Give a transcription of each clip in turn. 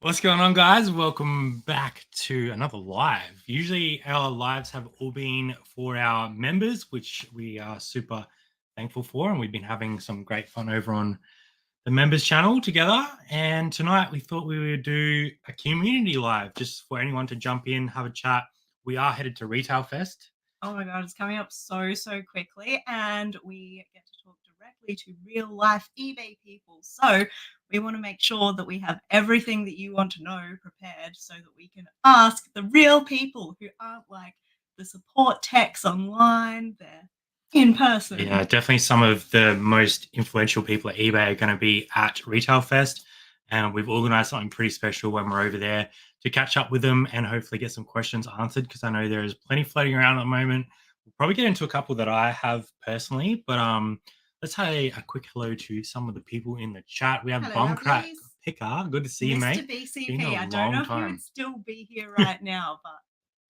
What's going on, guys? Welcome back to another live. Usually, our lives have all been for our members, which we are super thankful for. And we've been having some great fun over on the members channel together. And tonight, we thought we would do a community live just for anyone to jump in, have a chat. We are headed to Retail Fest. Oh my God, it's coming up so quickly, and we get to talk directly to real life eBay people. So we want to make sure that we have everything that you want to know prepared so that we can ask the real people who aren't like the support techs online. They're in person. Yeah, definitely some of the most influential people at eBay are going to be at Retail Fest. And we've organized something pretty special when we're over there to catch up with them and hopefully get some questions answered because I know there is plenty floating around at the moment. We'll probably get into a couple that I have personally, but let's say a quick hello to some of the people in the chat. We have Bombcrack Picker. Good to see you, mate. Mr. BCP. I don't know if you would still be here right now, but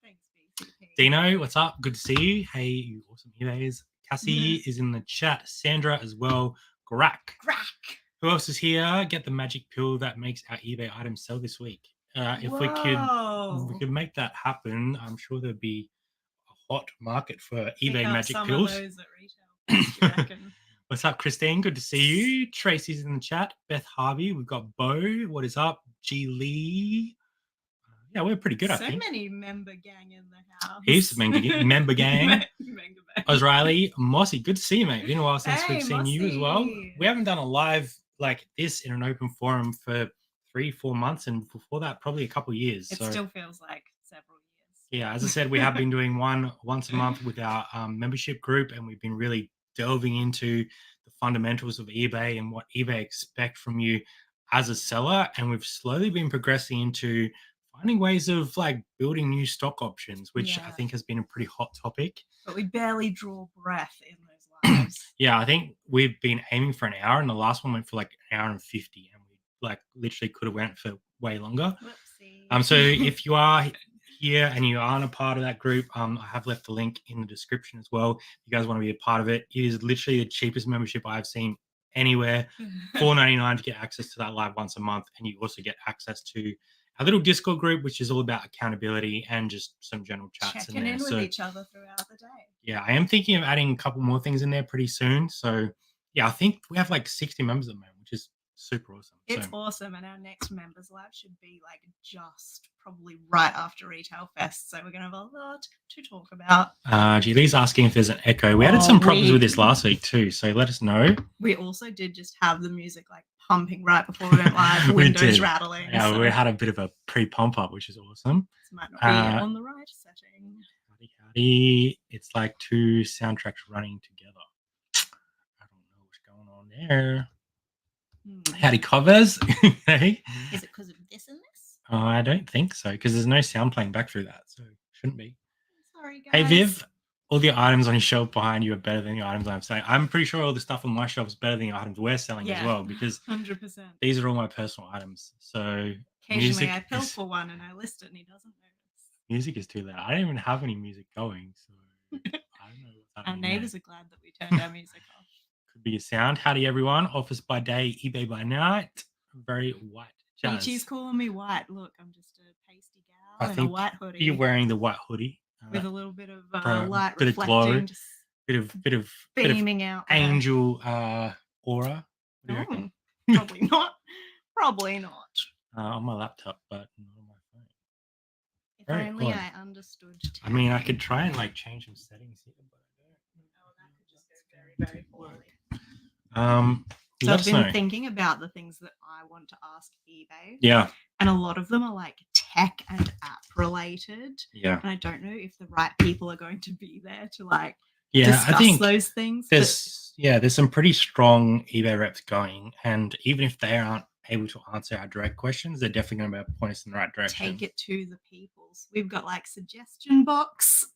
thanks, BCP. Dino, what's up? Good to see you. Hey, you awesome eBayers. Cassie is in the chat. Sandra as well. Grack. Who else is here? Get the magic pill that makes our eBay items sell this week. If we could make that happen, I'm sure there'd be a hot market for eBay magic pills. Of those at retail, What's up, Christine? Good to see you. Tracy's in the chat. Beth Harvey. We've got Bo. What is up? G Lee. Yeah, we're pretty good, I think. So many member gang in the house. He's member gang. O'Reilly. Mossy, good to see you, mate. Been a while since we've seen you as well. We haven't done a live like this in an open forum for 3-4 months, and before that, probably a couple of years. It still feels like several years. Yeah, as I said, we have been doing one once a month with our membership group, and we've been really delving into the fundamentals of eBay and what eBay expect from you as a seller. And we've slowly been progressing into finding ways of like building new stock options, which I think has been a pretty hot topic. But we barely draw breath in those lives. Yeah, I think we've been aiming for an hour, and the last one went for like an hour and 50, and we like literally could have went for way longer. Whoopsie. So if you are here and you aren't a part of that group, I have left the link in the description as well. If you guys want to be a part of it, it is literally the cheapest membership I've seen anywhere. $4.99 to get access to that live once a month, and you also get access to a little Discord group, which is all about accountability and just some general chats. Checking in with each other throughout the day. Yeah, I am thinking of adding a couple more things in there pretty soon. So yeah, I think we have like 60 members at the moment, which is super awesome. It's awesome, and our next members live should be like just probably right after Retail Fest, so we're gonna have a lot to talk about. Julie's asking if there's an echo. We added some problems with this last week too, so let us know. We also did just have the music like pumping right before we went live, windows rattling. Yeah, we had a bit of a pre-pump up, which is awesome. This might not be on the right setting. Howdy. It's like two soundtracks running together. I don't know what's going on there. Howdy covers. Hey. Is it because of this and this? I don't think so, because there's no sound playing back through that, so it shouldn't be. Sorry, guys. Hey Viv, all the items on your shelf behind you are better than the items I'm selling. I'm pretty sure all the stuff on my shelf is better than the items we're selling as well, because 100%. These are all my personal items. So occasionally I pill for one and I list it and he doesn't notice. Music is too loud. I don't even have any music going, so I don't know what's happening. Our neighbors are glad that we turned our music off. Could be a sound. Howdy everyone. Office by day, eBay by night. Very white. She's calling me white. Look, I'm just a pasty gal in a white hoodie. You're wearing the white hoodie with a little bit of light bit reflecting, of glow, bit of beaming out. Angel aura. Probably not. Probably not. On my laptop, but not on my phone. If very only cool. I understood. I mean, I could try and like change some settings here, but I don't. Oh, that could just go very poorly. So I've been thinking about the things that I want to ask eBay. Yeah. And a lot of them are like tech and app related. Yeah. And I don't know if the right people are going to be there to like discuss I think those things. There's some pretty strong eBay reps going, and even if they aren't able to answer our direct questions, they're definitely going to point us in the right direction. Take it to the peoples. We've got like suggestion box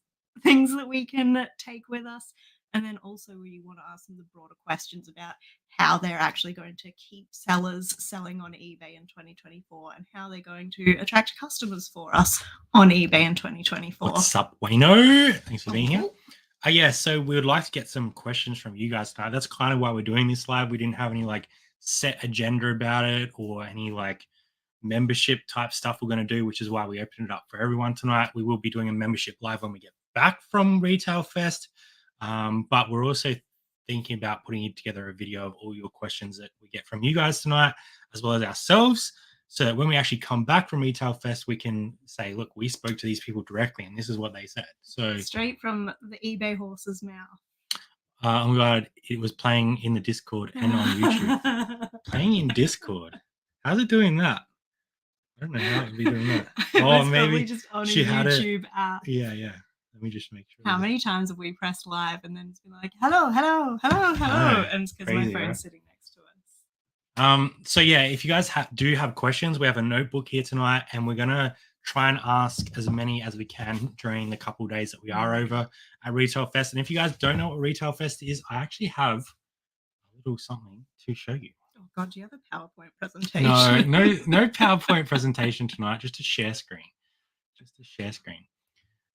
things that we can take with us. And then also we want to ask them the broader questions about how they're actually going to keep sellers selling on eBay in 2024 and how they're going to attract customers for us on eBay in 2024. What's up, Wayno? Thanks for being here. So we would like to get some questions from you guys tonight. That's kind of why we're doing this live. We didn't have any like set agenda about it or any like membership type stuff we're going to do, which is why we opened it up for everyone tonight. We will be doing a membership live when we get back from Retail Fest. But we're also thinking about putting together a video of all your questions that we get from you guys tonight, as well as ourselves, so that when we actually come back from Retail Fest, we can say, look, we spoke to these people directly and this is what they said. So straight from the eBay horse's mouth. oh my God, it was playing in the Discord and on YouTube. Playing in Discord. How's it doing that? I don't know how it'd be doing that. Oh, maybe just on she a had it. YouTube app. Yeah. Let me just make sure. How many times have we pressed live and then it's been like, hello, hello, hello, hello, and it's because my crazy, phone's right? sitting next to us. So yeah, if you guys do have questions, we have a notebook here tonight, and we're gonna try and ask as many as we can during the couple of days that we are over at Retail Fest. And if you guys don't know what Retail Fest is, I actually have a little something to show you. Oh God, do you have a PowerPoint presentation? No PowerPoint presentation tonight, just a share screen.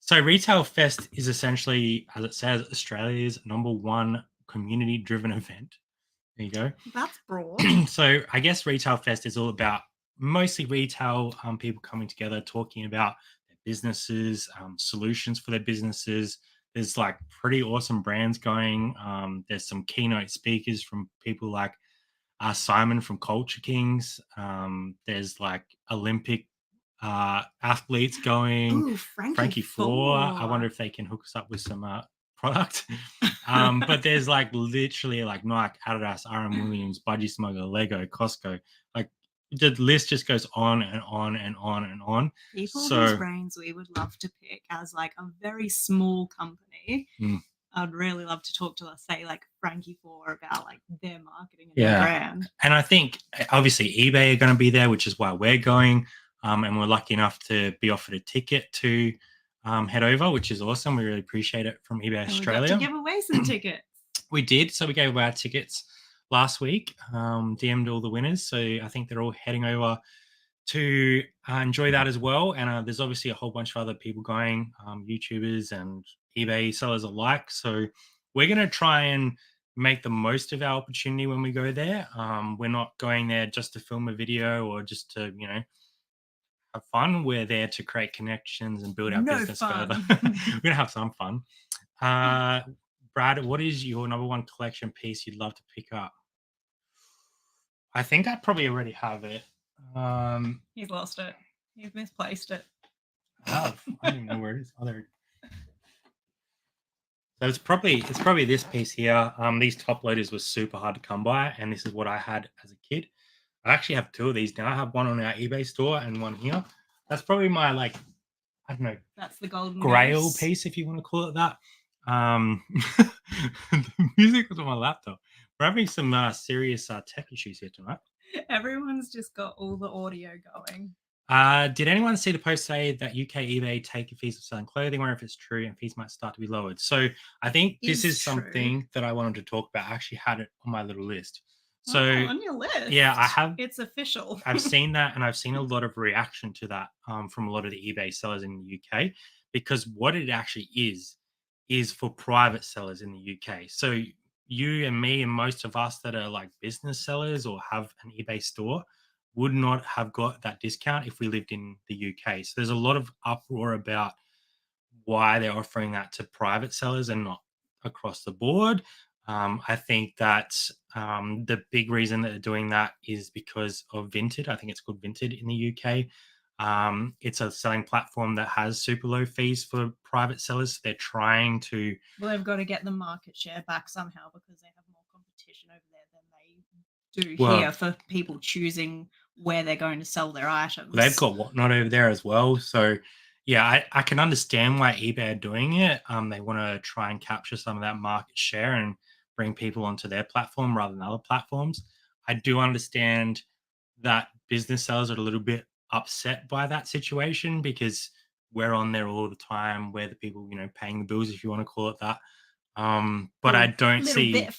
So Retail Fest is essentially, as it says, Australia's #1 community-driven event. There you go. That's broad. So I guess Retail Fest is all about mostly retail people coming together, talking about their businesses, solutions for their businesses. There's like pretty awesome brands going. There's some keynote speakers from people like Simon from Culture Kings. There's like Olympic athletes going. Ooh, Frankie Four. I wonder if they can hook us up with some product. But there's like literally like Nike, Adidas, RM Williams, Budgie Smuggler, Lego, Costco. Like the list just goes on and on and on and on. People whose brains we would love to pick as like a very small company. I'd really love to talk to, let's say, like Frankie Four about like their marketing and their brand. And I think obviously eBay are going to be there, which is why we're going. And we're lucky enough to be offered a ticket to head over, which is awesome. We really appreciate it from eBay Australia. We got to give away some tickets. We did. So we gave away our tickets last week, DM'd all the winners. So I think they're all heading over to enjoy that as well. And there's obviously a whole bunch of other people going, YouTubers and eBay sellers alike. So we're going to try and make the most of our opportunity when we go there. We're not going there just to film a video or just to, have fun. We're there to create connections and build our business further. We're gonna have some fun. Brad, what is your #1 collection piece you'd love to pick up? I think I probably already have it. He's lost it. He's misplaced it. I don't even know where it is. Oh, there. So it's probably this piece here. These top loaders were super hard to come by, and this is what I had as a kid. I actually have 2 of these now. I have one on our eBay store and one here. That's probably my I don't know. That's the golden grail piece, if you want to call it that. The music was on my laptop. We're having some serious tech issues here tonight. Everyone's just got all the audio going. Did anyone see the post today that UK eBay take fees of selling clothing? I wonder if it's true and fees might start to be lowered. So I think this is something that I wanted to talk about. I actually had it on my little list. So on your list, yeah, I have. It's official. I've seen that, and I've seen a lot of reaction to that from a lot of the eBay sellers in the UK, because what it actually is for private sellers in the UK. So you and me and most of us that are like business sellers or have an eBay store would not have got that discount if we lived in the UK. So there's a lot of uproar about why they're offering that to private sellers and not across the board. I think that the big reason that they're doing that is because of Vinted. I think it's called Vinted in the UK. It's a selling platform that has super low fees for private sellers. They're trying to. Well, they've got to get the market share back somehow because they have more competition over there than they do here for people choosing where they're going to sell their items. They've got Whatnot over there as well. So yeah, I can understand why eBay are doing it. They want to try and capture some of that market share and bring people onto their platform rather than other platforms. I do understand that business sellers are a little bit upset by that situation because we're on there all the time. We're the people, paying the bills, if you want to call it that. But I don't see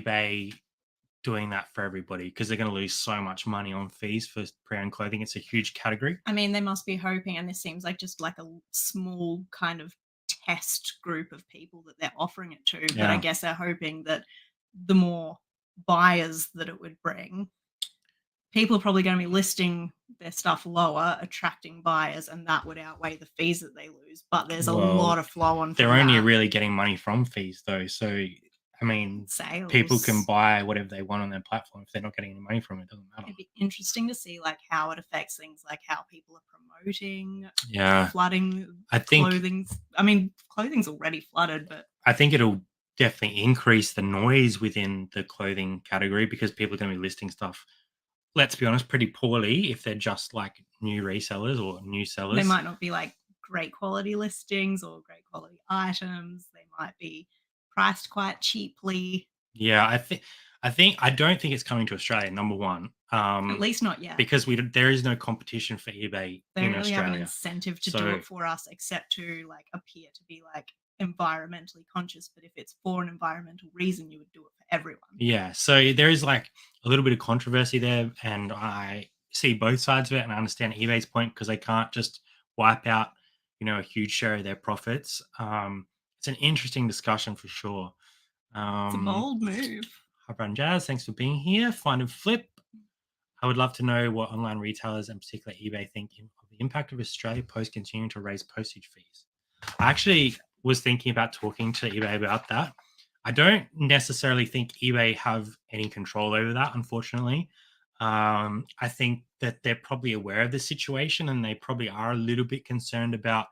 eBay doing that for everybody because they're going to lose so much money on fees for pre-owned clothing. It's a huge category. I mean, they must be hoping, and this seems like just like a small kind of test group of people that they're offering it to. But I guess they're hoping that the more buyers that it would bring, people are probably going to be listing their stuff lower, attracting buyers, and that would outweigh the fees that they lose. But there's a lot of flow on from They're only that. really getting money from fees, though. So, I mean, Sales. people can buy whatever they want on their platform. If they're not getting any money from it, it doesn't matter. It'd be interesting to see like how it affects things like how people are promoting, Yeah, flooding. I think Clothing's already flooded, but I think it'll definitely increase the noise within the clothing category because people are going to be listing stuff, let's be honest, pretty poorly if they're just like new resellers or new sellers. they might not be like great quality listings or great quality items. They might be priced quite cheaply. Yeah, I don't think it's coming to Australia. Number one, At least not yet. because there is no competition for eBay They in don't really Australia. have an incentive to do it for us, except to like appear to be like environmentally conscious. But if it's for an environmental reason, you would do it for everyone. Yeah, so there is like a little bit of controversy there, and I see both sides of it, and I understand eBay's point because they can't just wipe out, a huge share of their profits. It's an interesting discussion for sure. It's a bold move. Hi, Brad and Jazz. Thanks for being here. Find and flip. I would love to know what online retailers, and particularly eBay, think of the impact of Australia Post continuing to raise postage fees. I actually was thinking about talking to eBay about that. I don't necessarily think eBay have any control over that, unfortunately. I think that they're probably aware of the situation and they probably are a little bit concerned about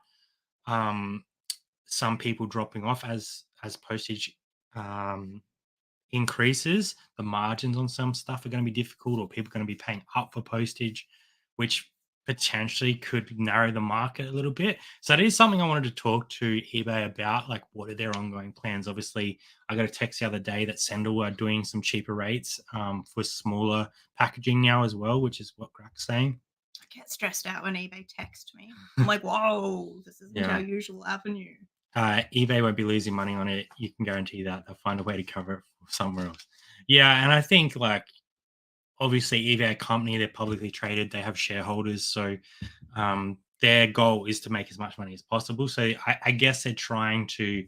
some people dropping off as postage increases. The margins on some stuff are going to be difficult, or people are going to be paying up for postage, which potentially could narrow the market a little bit. So that is something I wanted to talk to eBay about, like what are their ongoing plans. Obviously, I got a text the other day that Sendle are doing some cheaper rates for smaller packaging now as well, which is what Grak's saying. I get stressed out when eBay texts me. I'm like, whoa, this isn't our usual avenue. eBay won't be losing money on it. You can guarantee that. They'll find a way to cover it somewhere else. Yeah, and I think like obviously eBay a company, they're publicly traded, they have shareholders, so their goal is to make as much money as possible. So I guess they're trying to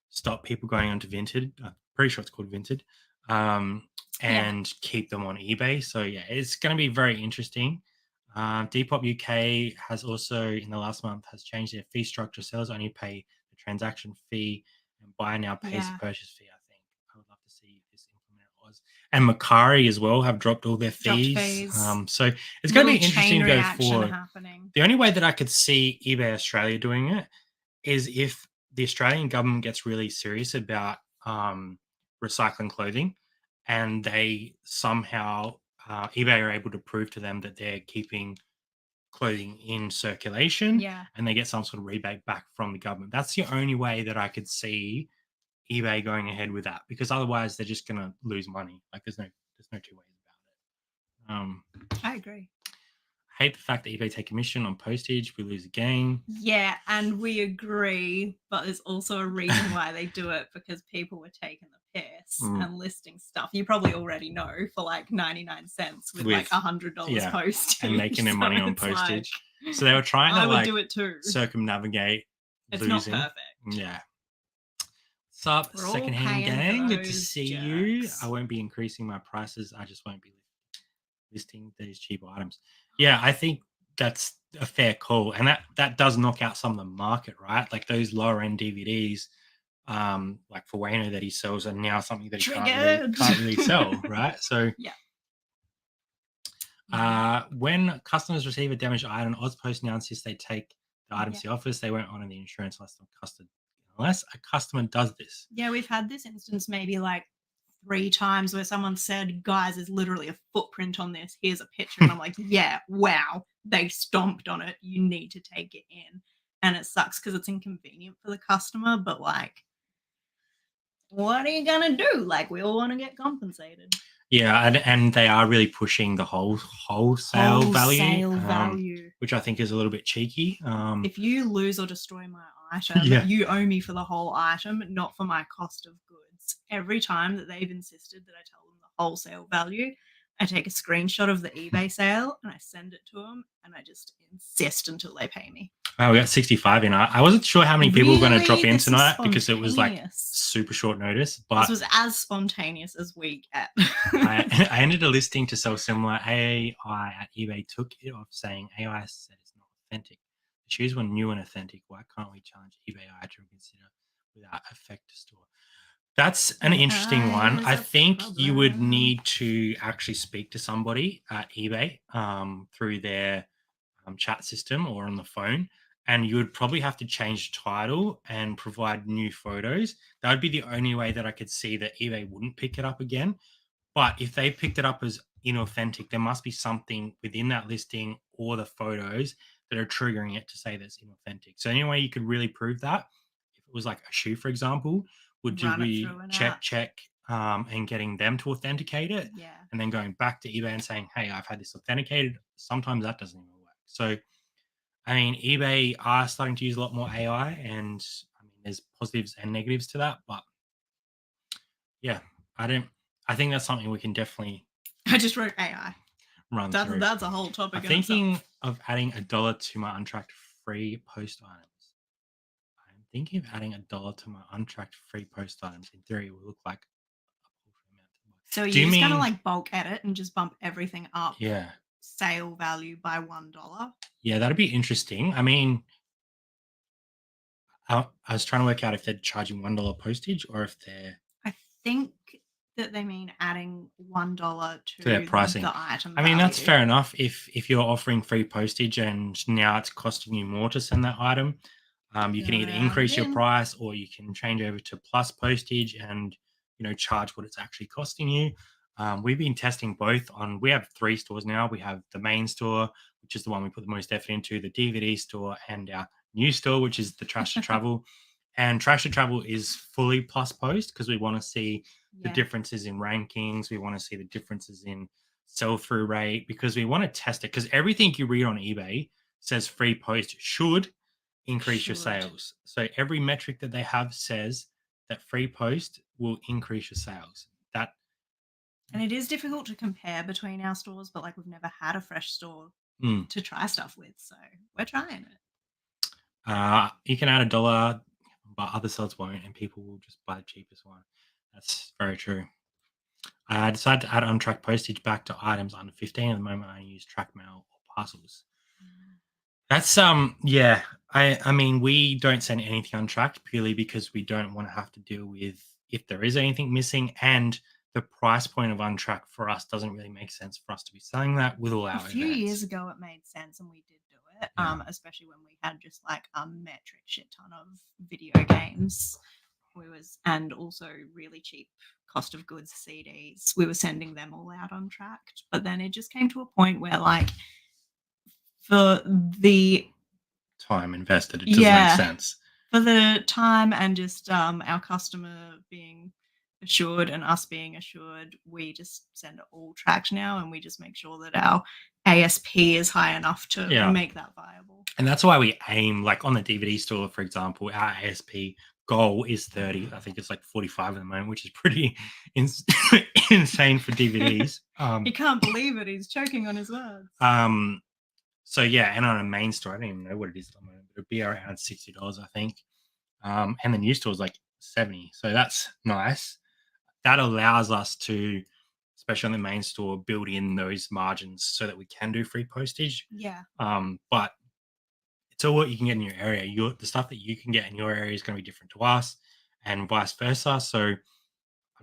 stop people going onto Vinted. I'm pretty sure it's called Vinted, and keep them on eBay. So yeah, it's going to be very interesting. Depop UK has also in the last month has changed their fee structure. Sellers only pay the transaction fee, and buyer now pays the purchase fee. I think I would love to see this implemented. And Macari as well have dropped all their fees. So it's going to be interesting to go forward. The only way that I could see eBay Australia doing it is if the Australian government gets really serious about recycling clothing, and they somehow eBay are able to prove to them that they're keeping clothing in circulation, and they get some sort of rebate back from the government. That's the only way that I could see eBay going ahead with that, because otherwise they're just going to lose money. Like there's no two ways about it. I agree. I hate the fact that eBay take commission on postage. We lose again. Yeah, and we agree, but there's also a reason why they do it, because people were taking the piss and listing stuff you probably already know for like 99 cents with like $100 postage and making their money on postage. Like, so they were trying to like do it too. Circumnavigate. It's losing. Not perfect. Yeah. What's up, secondhand gang? Good to see you. I won't be increasing my prices. I just won't be listing these cheap items. Yeah, I think that's a fair call, and that does knock out some of the market, right? Like those lower end DVDs, like for Wayno that he sells, are now something that he can't really sell, right? So yeah. When customers receive a damaged item, Ozpost now insists they take the item to the office. They won't honour the insurance unless a customer does this. Yeah, we've had this instance maybe like 3 times where someone said, guys, there's literally a footprint on this. Here's a picture. And I'm like, yeah, wow. They stomped on it. You need to take it in. And it sucks because it's inconvenient for the customer. But like, what are you going to do? Like, we all want to get compensated. Yeah, and they are really pushing the wholesale value, which I think is a little bit cheeky. If you lose or destroy my item, you owe me for the whole item, not for my cost of goods. Every time that they've insisted that I tell them the wholesale value, I take a screenshot of the eBay sale and I send it to them, and I just insist until they pay me. Wow, we got 65 in. I wasn't sure how many people were going to drop in tonight because it was like super short notice, This but was as spontaneous as we get. I ended a listing to sell similar. AI at eBay took it off, saying AI said it's not authentic. The shoes were new and authentic. Why can't we challenge eBay AI to reconsider without affect the store? That's an interesting one. AI is I a think you would problem. need to actually speak to somebody at eBay through their chat system or on the phone, and you would probably have to change title and provide new photos. That would be the only way that I could see that eBay wouldn't pick it up again. But if they picked it up as inauthentic, there must be something within that listing or the photos that are triggering it to say that's inauthentic. So, any way you could really prove that, if it was like a shoe, for example, would do Run it we through an app. check, and getting them to authenticate it, Yeah. and then going back to eBay and saying, "Hey, I've had this authenticated." Sometimes that doesn't even work. So, I mean, eBay are starting to use a lot more AI, and I mean, there's positives and negatives to that. But yeah, I don't. I think that's something we can definitely I just wrote AI. run through. That's a whole I'm topic in thinking itself. of adding $1 to my untracked free post items. I'm thinking of adding $1 to my untracked free post items. In theory, it will look like a paltry amount to buy. So Do you you're just gonna mean? like bulk edit and just bump everything up Yeah, sale value by $1. yeah, that'd be interesting. I mean, I was trying to work out if they're charging $1 postage or if they're I think that they mean adding $1 to their to pricing. the item I mean, that's value. fair enough. If you're offering free postage and now it's costing you more to send that item, you can Gotta either add it increase your in. price or you can change over to plus postage and charge what it's actually costing you. We've been testing both on. We have 3 stores now. We have the main store, which is the one we put the most effort into, the DVD store, and our new store, which is the Trash to Travel. And Trash to Travel is fully plus post because we want to see the Yeah. differences in rankings. We want to see the differences in sell through rate because we want to test it. Because everything you read on eBay says free post should increase your Should. sales. So every metric that they have says that free post will increase your sales. That And it is difficult to compare between our stores, but like we've never had a fresh store mm, to try stuff with, so we're trying it. you can add $1, but other sellers won't, and people will just buy the cheapest one. That's very true. I decided to add untracked postage back to items under 15. At the moment, I use track mail or parcels. That's yeah. I mean we don't send anything untracked purely because we don't want to have to deal with if there is anything missing, and the price point of untracked for us doesn't really make sense for us to be selling that with all A our few overheads. years ago, it made sense, and we did do it. Yeah. Especially when we had just like a metric shit ton of video games. And also really cheap cost of goods CDs. We were sending them all out untracked, but then it just came to a point where like for the Time invested, it doesn't Yeah. make sense. for the time and just our customer being assured and us being assured, we just send it all tracked now, and we just make sure that our ASP is high enough to Yeah. make that viable. And that's why we aim, like on the DVD store, for example, our ASP goal is 30. I think it's like 45 at the moment, which is pretty insane for DVDs. He can't believe it. He's choking on his words. So yeah, and on a main store, I don't even know what it is at the moment, but it'd be around $60, I think. And the new store is like 70. So that's nice. That allows us to, especially on the main store, build in those margins so that we can do free postage. Yeah. But it's all what you can get in your area. The stuff that you can get in your area is going to be different to us, and vice versa. So I'm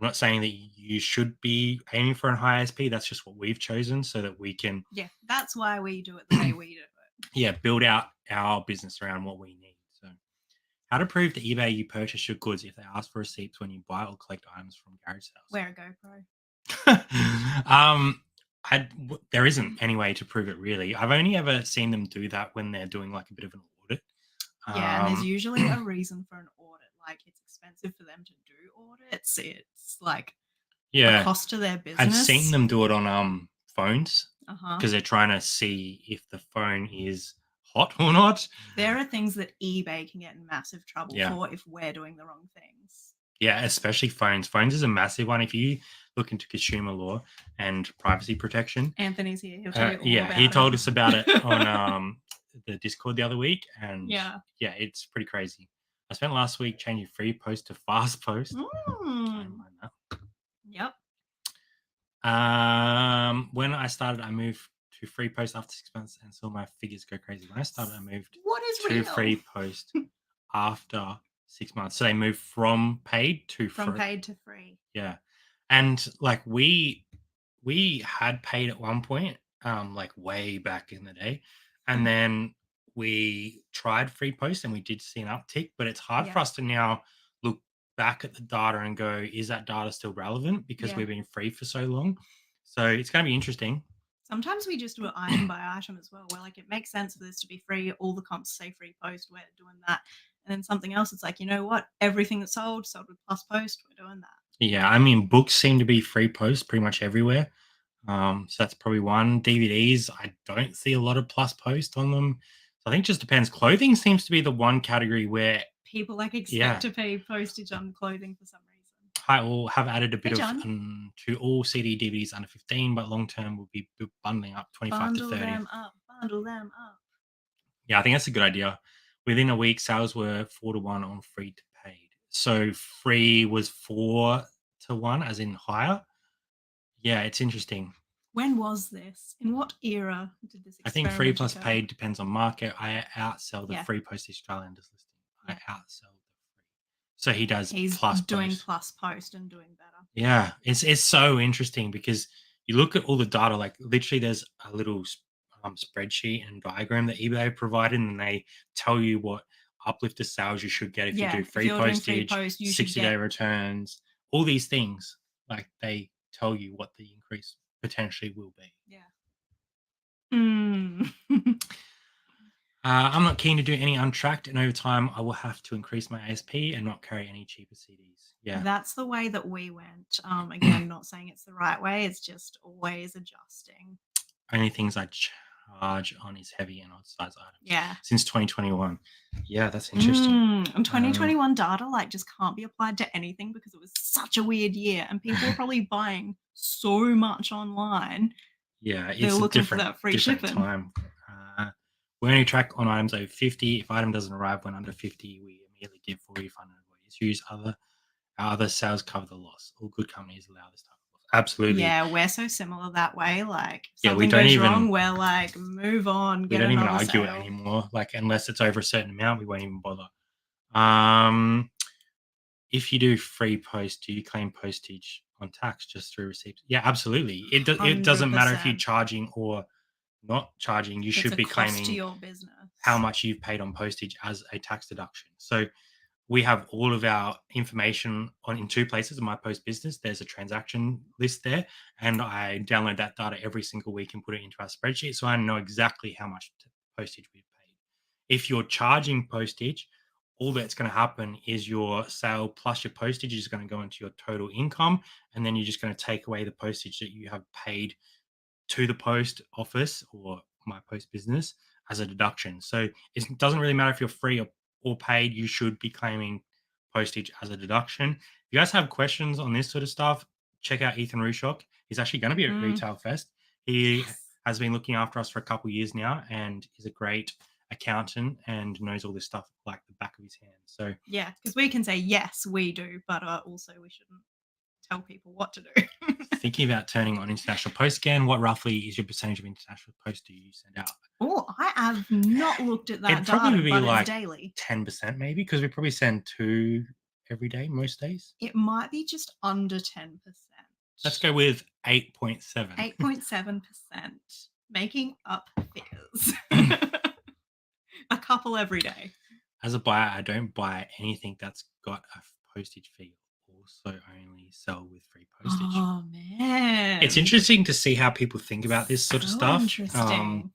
not saying that you should be aiming for a high SP. That's just what we've chosen so that we can, Yeah. That's why we do it the way we do it. yeah, build out our business around what we need. So, how to prove to eBay you purchase your goods if they ask for receipts when you buy or collect items from garage sales? Wear a GoPro. There isn't any way to prove it really. I've only ever seen them do that when they're doing like a bit of an audit. Yeah, and there's usually a reason for an audit. Like it's expensive for them to do audits. It's like a cost to their business. I've seen them do it on phones Uh-huh. because they're trying to see if the phone is hot or not. There are things that eBay can get in massive trouble Yeah. for if we're doing the wrong things. Yeah, especially phones. Phones is a massive one. If you look into consumer law and privacy protection, Anthony's here. He'll tell you all about he it. told us about it on the Discord the other week, and Yeah. it's pretty crazy. I spent last week changing free post to fast post. I don't Mm. mind that. Yep. When I started, I moved to free post after 6 months and saw my figures go crazy. When I started, I moved What is to real? free post after 6 months. So they moved from paid to From free. paid to free. Yeah. And like we had paid at one point, like way back in the day. And Mm. then we tried free post and we did see an uptick, but it's hard for Yeah. us to now look back at the data and go, is that data still relevant? Because Yeah. we've been free for so long. So it's gonna be interesting. Sometimes we just do it item by item as well, where like it makes sense for this to be free. All the comps say free post, we're doing that. And then something else, it's like, you know what? Everything that's sold with plus post, we're doing that. Yeah, I mean books seem to be free post pretty much everywhere. So that's probably one. DVDs, I don't see a lot of plus post on them. So I think it just depends. Clothing seems to be the one category where, People like expect yeah, to pay postage on clothing for some reason. I will have added a Hey bit of John, to all CD DVDs under 15, but long term will be bundling up 25 to bundle 30. them up, bundle them up. Yeah, I think that's a good idea. Within a week, sales were 4 to 1 on free to paid. So free was 4 to 1, as in higher. Yeah, it's interesting. When was this? In what era did this I think free experiment plus occur? paid depends on market. I outsell the Yeah, free post Australians listing. I yeah. outsell the free. So he does He's plus doing post. plus post and doing better. Yeah, it's so interesting because you look at all the data, like literally there's a little spreadsheet and diagram that eBay provided, and they tell you what uplift of sales you should get if you Yeah, do if free you're doing free postage, post, you should 60-day get returns, all these things. Like they tell you what the increase potentially will be. yeah. Mm. I'm not keen to do any untracked, and over time, I will have to increase my ASP and not carry any cheaper CDs. Yeah. That's the way that we went. Again, not saying it's the right way. It's just always adjusting. Only things I charge on is heavy and odd size items Yeah. since 2021. Yeah, that's interesting. And 2021 data like just can't be applied to anything because it was such a weird year, and people were probably buying so much online. Yeah, They're it's a looking for different that free different shipping. time. We only track on items over 50. If item doesn't arrive when under 50, we immediately give full refund and avoid issues. Our other sales cover the loss. All good companies allow this type of loss. Absolutely. Yeah, we're so similar that way. Like if Yeah, we something don't goes even wrong, we're like, move on, we get don't even another argue it sale. anymore. Like unless it's over a certain amount, we won't even bother. Um, if you do free post, do you claim postage on tax just through receipts? Yeah, absolutely. It doesn't matter if you're 100%. charging or not charging. You It's should a be cost to claiming your business. how much you've paid on postage as a tax deduction. So we have all of our information on in two places in my post business. There's a transaction list there, and I download that data every single week and put it into our spreadsheet, so I know exactly how much postage we've paid. If you're charging postage, all that's going to happen is your sale plus your postage is going to go into your total income, and then you're just going to take away the postage that you have paid to the post office or my post business as a deduction. So it doesn't really matter if you're free or paid, you should be claiming postage as a deduction. If you guys have questions on this sort of stuff, check out Ethan Rushock. He's actually going to be at Mm, Retail Fest. He yes. has been looking after us for a couple of years now and is a great accountant and knows all this stuff like the back of his hand. So Yeah, because we can say, yes, we do, but also we shouldn't tell people what to do. thinking about turning on international post scan, what roughly is your percentage of international post do you send out? Oh, I have not looked at that It'd probably data, be but it's like daily. 10% maybe, because we probably send 2 every day, most days. It might be just under 10%. Let's go with 8.7. 8.7%, making up figures. A couple every day. As a buyer, I don't buy anything that's got a postage fee. Also only sell with free postage. Oh, man. It's interesting to see how people think about this sort of So stuff. interesting.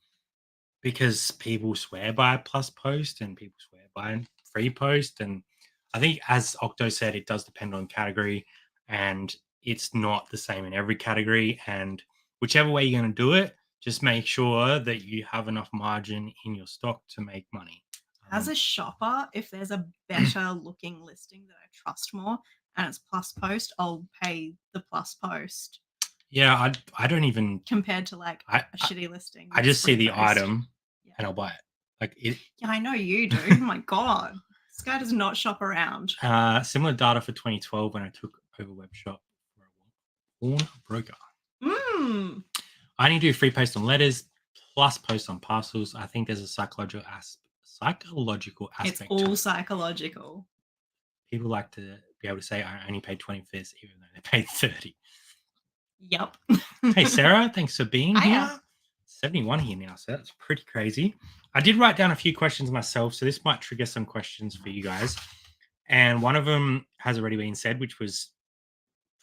Because people swear by plus post and people swear by free post. And I think, as Octo said, it does depend on category and it's not the same in every category. And whichever way you're going to do it, just make sure that you have enough margin in your stock to make money. As a shopper, if there's a better looking listing that I trust more and it's plus post, I'll pay the plus post Yeah, I don't even compared to like I a shitty listing. I That's just see free the post. item Yeah. and I'll buy it. Like it Yeah, I know you do. Oh my God. This guy does not shop around. Similar data for 2012 when I took over webshop for a pawn broker. Mm. I only do free post on letters plus post on parcels. I think there's a psychological aspect. It's all psychological. People like to be able to say I only paid 20 for this, even though they paid 30. Yep. Hey, Sarah, thanks for being Hiya. here. 71 here now, so that's pretty crazy. I did write down a few questions myself, so this might trigger some questions for you guys. And one of them has already been said, which was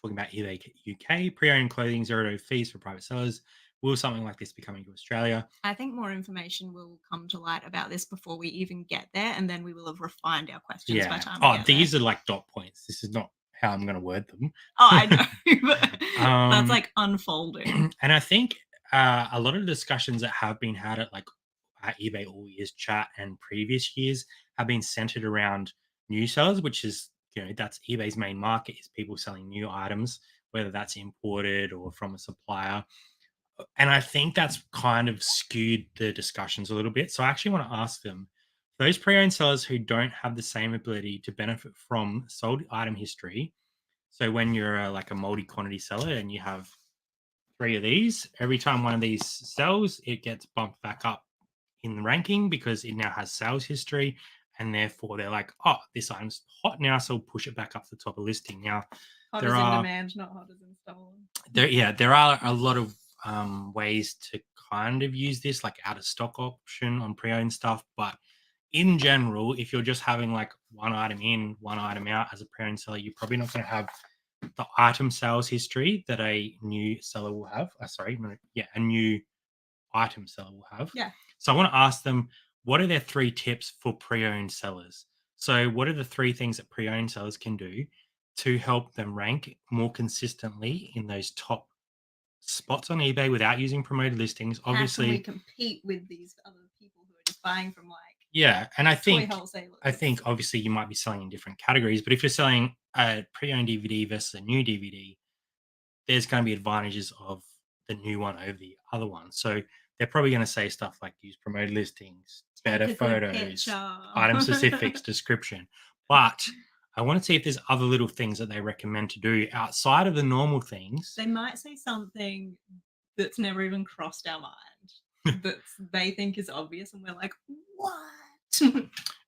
talking about eBay UK, pre-owned clothing, zero fees for private sellers. Will something like this be coming to Australia? I think more information will come to light about this before we even get there, and then we will have refined our questions by the time we get these there. are like dot points. This is not how I'm going to word them. Oh, I know. But that's like unfolding. And I think a lot of the discussions that have been had at like eBay All Years chat and previous years have been centered around new sellers, which is, that's eBay's main market, is people selling new items, whether that's imported or from a supplier. And I think that's kind of skewed the discussions a little bit. So I actually want to ask them, those pre-owned sellers who don't have the same ability to benefit from sold item history. So when you're like a multi-quantity seller and you have 3 of these, every time one of these sells, it gets bumped back up in the ranking because it now has sales history. And therefore they're like, oh, this item's hot now, so we'll push it back up to the top of listing. Now, Hot as in demand, not hot as in stolen. there are a lot of ways to kind of use this, like out of stock option on pre-owned stuff. But in general, if you're just having like one item in, one item out as a pre-owned seller, you're probably not going to have the item sales history that a new seller will have. A new item seller will have. Yeah. So I want to ask them, what are their 3 tips for pre-owned sellers? So what are the 3 things that pre-owned sellers can do to help them rank more consistently in those top spots on eBay without using promoted listings? Obviously, how can we compete with these other people who are just buying from and I think wholesalers? Obviously you might be selling in different categories, but if you're selling a pre-owned DVD versus a new DVD, there's going to be advantages of the new one over the other one. So they're probably going to say stuff like use promoted listings, better photos, item specifics, description. But I want to see if there's other little things that they recommend to do outside of the normal things. They might say something that's never even crossed our mind that they think is obvious, and we're like, what?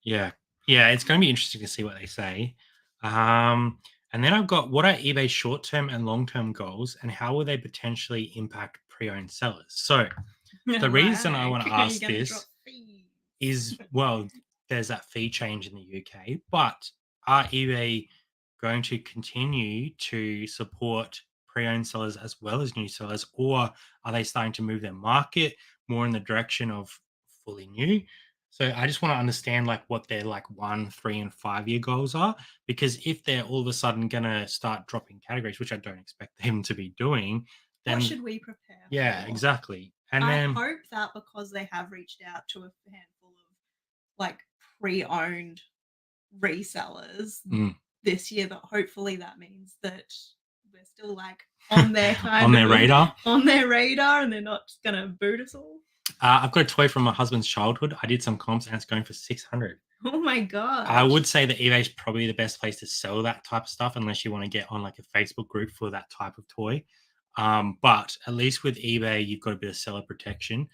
Yeah, it's going to be interesting to see what they say. And then I've got, what are eBay's short-term and long-term goals, and how will they potentially impact pre-owned sellers? So the reason I want to ask this is, well, there's that fee change in the UK, but are eBay going to continue to support pre-owned sellers as well as new sellers, or are they starting to move their market more in the direction of fully new? So I just want to understand like what their like 1, 3, and 5-year goals are, because if they're all of a sudden going to start dropping categories, which I don't expect them to be doing, then what should we prepare for? Yeah, exactly. And I then hope that because they have reached out to a handful of like pre-owned resellers this year, that hopefully that means that we're still like on their radar, and they're not just gonna boot us all. I've got a toy from my husband's childhood. I did some comps and it's going for 600. Oh my god! I would say that eBay is probably the best place to sell that type of stuff, unless you want to get on like a Facebook group for that type of toy. But at least with eBay, you've got a bit of seller protection,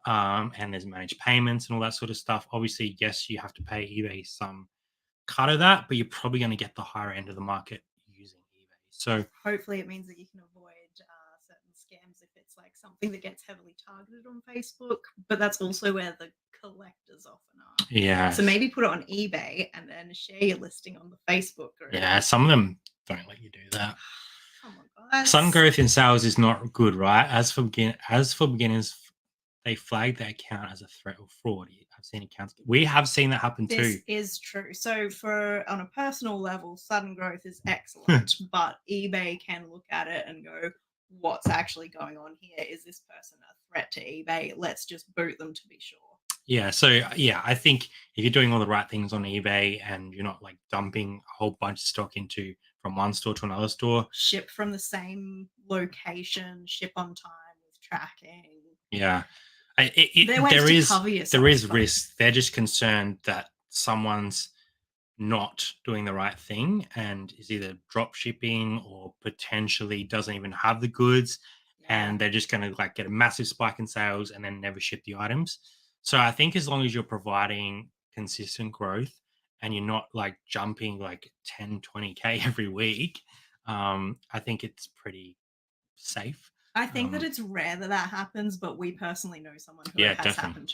and there's managed payments and all that sort of stuff. Obviously, yes, you have to pay eBay some cut of that, but you're probably going to get the higher end of the market using eBay. So hopefully, it means that you can avoid certain scams if it's like something that gets heavily targeted on Facebook. But that's also where the collectors often are. Yeah. So maybe put it on eBay and then share your listing on the Facebook group. Yeah, some of them don't let you do that. Come on, guys. Sudden growth in sales is not good, right? As for beginners, they flag their account as a threat or fraud. I've seen accounts. We have seen that happen too. This is true. So on a personal level, sudden growth is excellent, but eBay can look at it and go, what's actually going on here? Is this person a threat to eBay? Let's just boot them to be sure. Yeah. So yeah, I think if you're doing all the right things on eBay and you're not like dumping a whole bunch of stock from one store to another store, ship from the same location, ship on time with tracking. Yeah. There is risk. They're just concerned that someone's not doing the right thing and is either drop shipping or potentially doesn't even have the goods, Yeah. and they're just going to like get a massive spike in sales and then never ship the items. So I think as long as you're providing consistent growth and you're not like jumping like 10, 20K every week, I think it's pretty safe. I think that um, it's rare that that happens, but we personally know someone who it yeah, has definitely. happened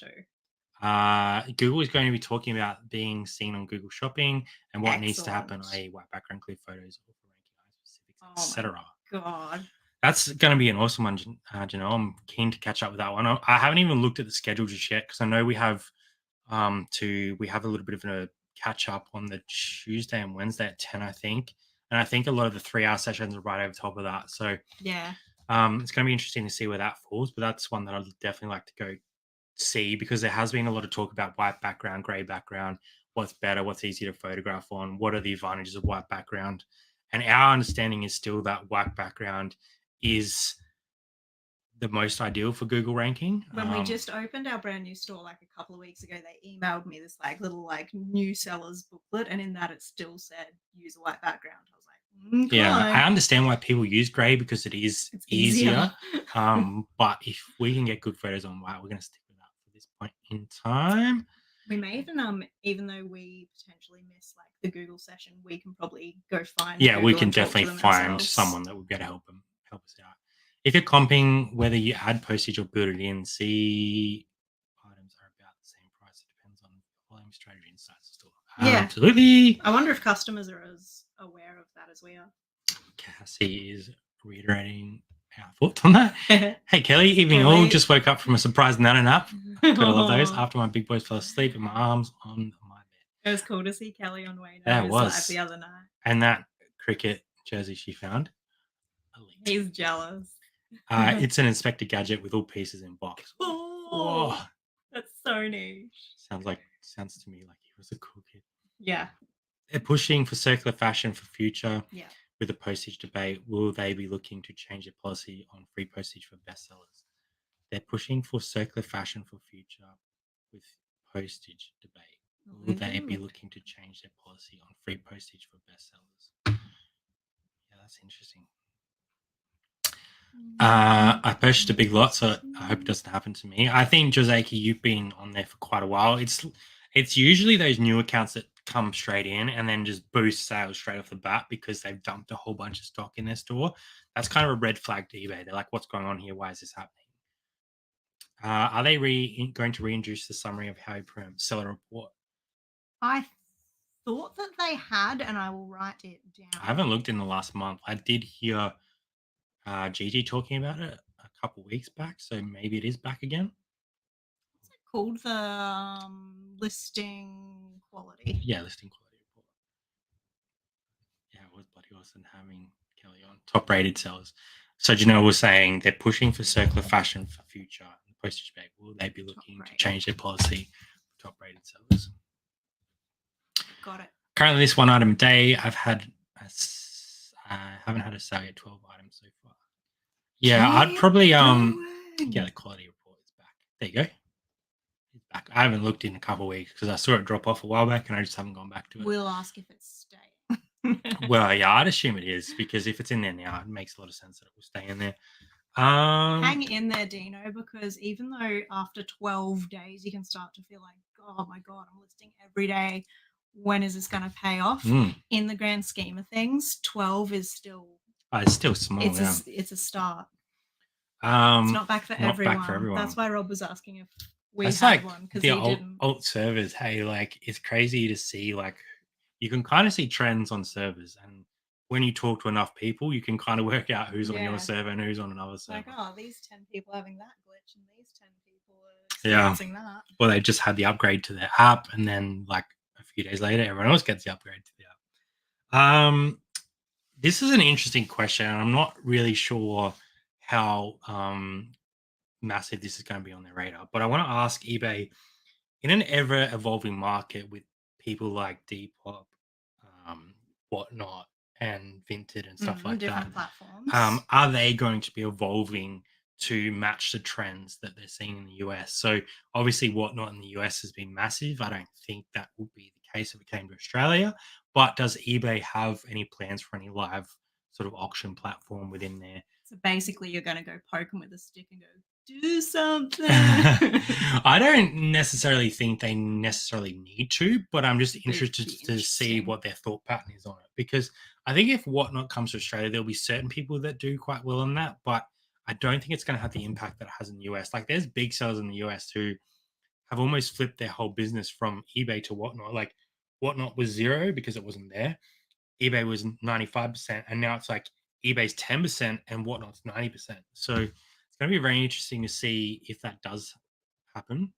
to. Google is going to be talking about being seen on Google Shopping and what needs to happen, Excellent. i.e., white background, clear photos, or for ranking item specifics, Oh my etc. god. That's going to be an awesome one, Janelle. I'm keen to catch up with that one. I haven't even looked at the schedule just yet because I know we have a little bit of a catch up on the Tuesday and Wednesday at 10, I think, and I think a lot of the 3 hour sessions are right over top of that. So Yeah. it's going to be interesting to see where that falls. But that's one that I'd definitely like to go see because there has been a lot of talk about white background, gray background, what's better, what's easier to photograph on, what are the advantages of white background. And our understanding is still that white background is the most ideal for Google ranking. When we just opened our brand new store like a couple of weeks ago, they emailed me this like little like new sellers booklet, and in that it still said use a white background. I was like, Yeah, I okay, understand why people use gray because it is it's easier. easier. But if we can get good photos on white, we're going to stick with that for this point in time. We may even though we potentially miss like the Google session, we can probably go find Yeah, we Google can and talk to definitely them find ourselves. someone that would be able to help us out. If you're comping whether you add postage or build it in, see items are about the same price. It depends on volume, strategy, and size of store. Yeah. Absolutely. I wonder if customers are as aware of that as we are. Cassie is reiterating our thoughts on that. Hey, Kelly, evening all. Kelly. Just woke up from a surprise nana nap. Gotta love those. Aw. After my big boys fell asleep in my arms on my bed. It was cool to see Kelly on That Wayno's live was. the other night. And that cricket jersey she found. Elite. He's jealous. It's an Inspector Gadget with all pieces in box. Oh, Whoa. that's so niche. Sounds to me like he was a cool kid. Yeah. They're pushing for circular fashion for future. Yeah. With the postage debate, will they be looking to change their policy on free postage for bestsellers? They're pushing for circular fashion for future with postage debate. Will they be looking to change their policy on free postage for bestsellers? Yeah, that's interesting. I purchased a big lot, so I hope it doesn't happen to me. I think Joseki, you've been on there for quite a while. It's usually those new accounts that come straight in and then just boost sales straight off the bat because they've dumped a whole bunch of stock in their store. That's kind of a red flag to eBay. They're like, "What's going on here? Why is this happening?" Are they going to reintroduce the summary of how you promote seller report? I thought that they had, and I will write it down. I haven't looked in the last month. I did hear Gigi talking about it a couple weeks back, so maybe it is back again. What's it called? The listing quality. Yeah, listing quality report. Yeah, it was bloody awesome having Kelly on. Top rated sellers. So Janelle was saying they're pushing for circular fashion for future. The postage bag, will they be looking to change their policy for top rated sellers? Got it. Currently, this one item a day. I haven't had a sale at 12 items so far. Yeah, I'd probably yeah, the quality report is back. There you go. It's back. I haven't looked in a couple of weeks because I saw it drop off a while back and I just haven't gone back to it. We'll ask if it's staying. Well, yeah, I'd assume it is because if it's in there now, it makes a lot of sense that it will stay in there. Hang in there, Dino, because even though after 12 days you can start to feel like, oh my God, I'm listing every day. When is this going to pay off? In the grand scheme of things, 12 is still... it's still small. It's a start. It's not back for everyone. That's why Rob was asking if we had one because he didn't. Alt servers, hey, like it's crazy to see. Like you can kind of see trends on servers, and when you talk to enough people, you can kind of work out who's on your server and who's on another server. Like, oh, these 10 people are having that glitch, and these 10 people are experiencing that. Well, they just had the upgrade to their app, and then like a few days later, everyone else gets the upgrade to the app. This is an interesting question, and I'm not really sure how massive this is going to be on their radar. But I want to ask eBay, in an ever-evolving market with people like Depop, Whatnot, and Vinted and stuff like different that, platforms. are they going to be evolving to match the trends that they're seeing in the US? So obviously Whatnot in the US has been massive. I don't think that will be the case if it came to Australia. But does eBay have any plans for any live sort of auction platform within there? So basically, you're going to go poke them with a stick and go, do something. I don't necessarily think they necessarily need to, but I'm just interested to see what their thought pattern is on it. Because I think if Whatnot comes to Australia, there'll be certain people that do quite well on that, but I don't think it's going to have the impact that it has in the US. Like there's big sellers in the US who have almost flipped their whole business from eBay to Whatnot. Like Whatnot was zero because it wasn't there. eBay was 95%, and now it's like eBay's 10% and Whatnot's 90%. So it's going to be very interesting to see if that does happen.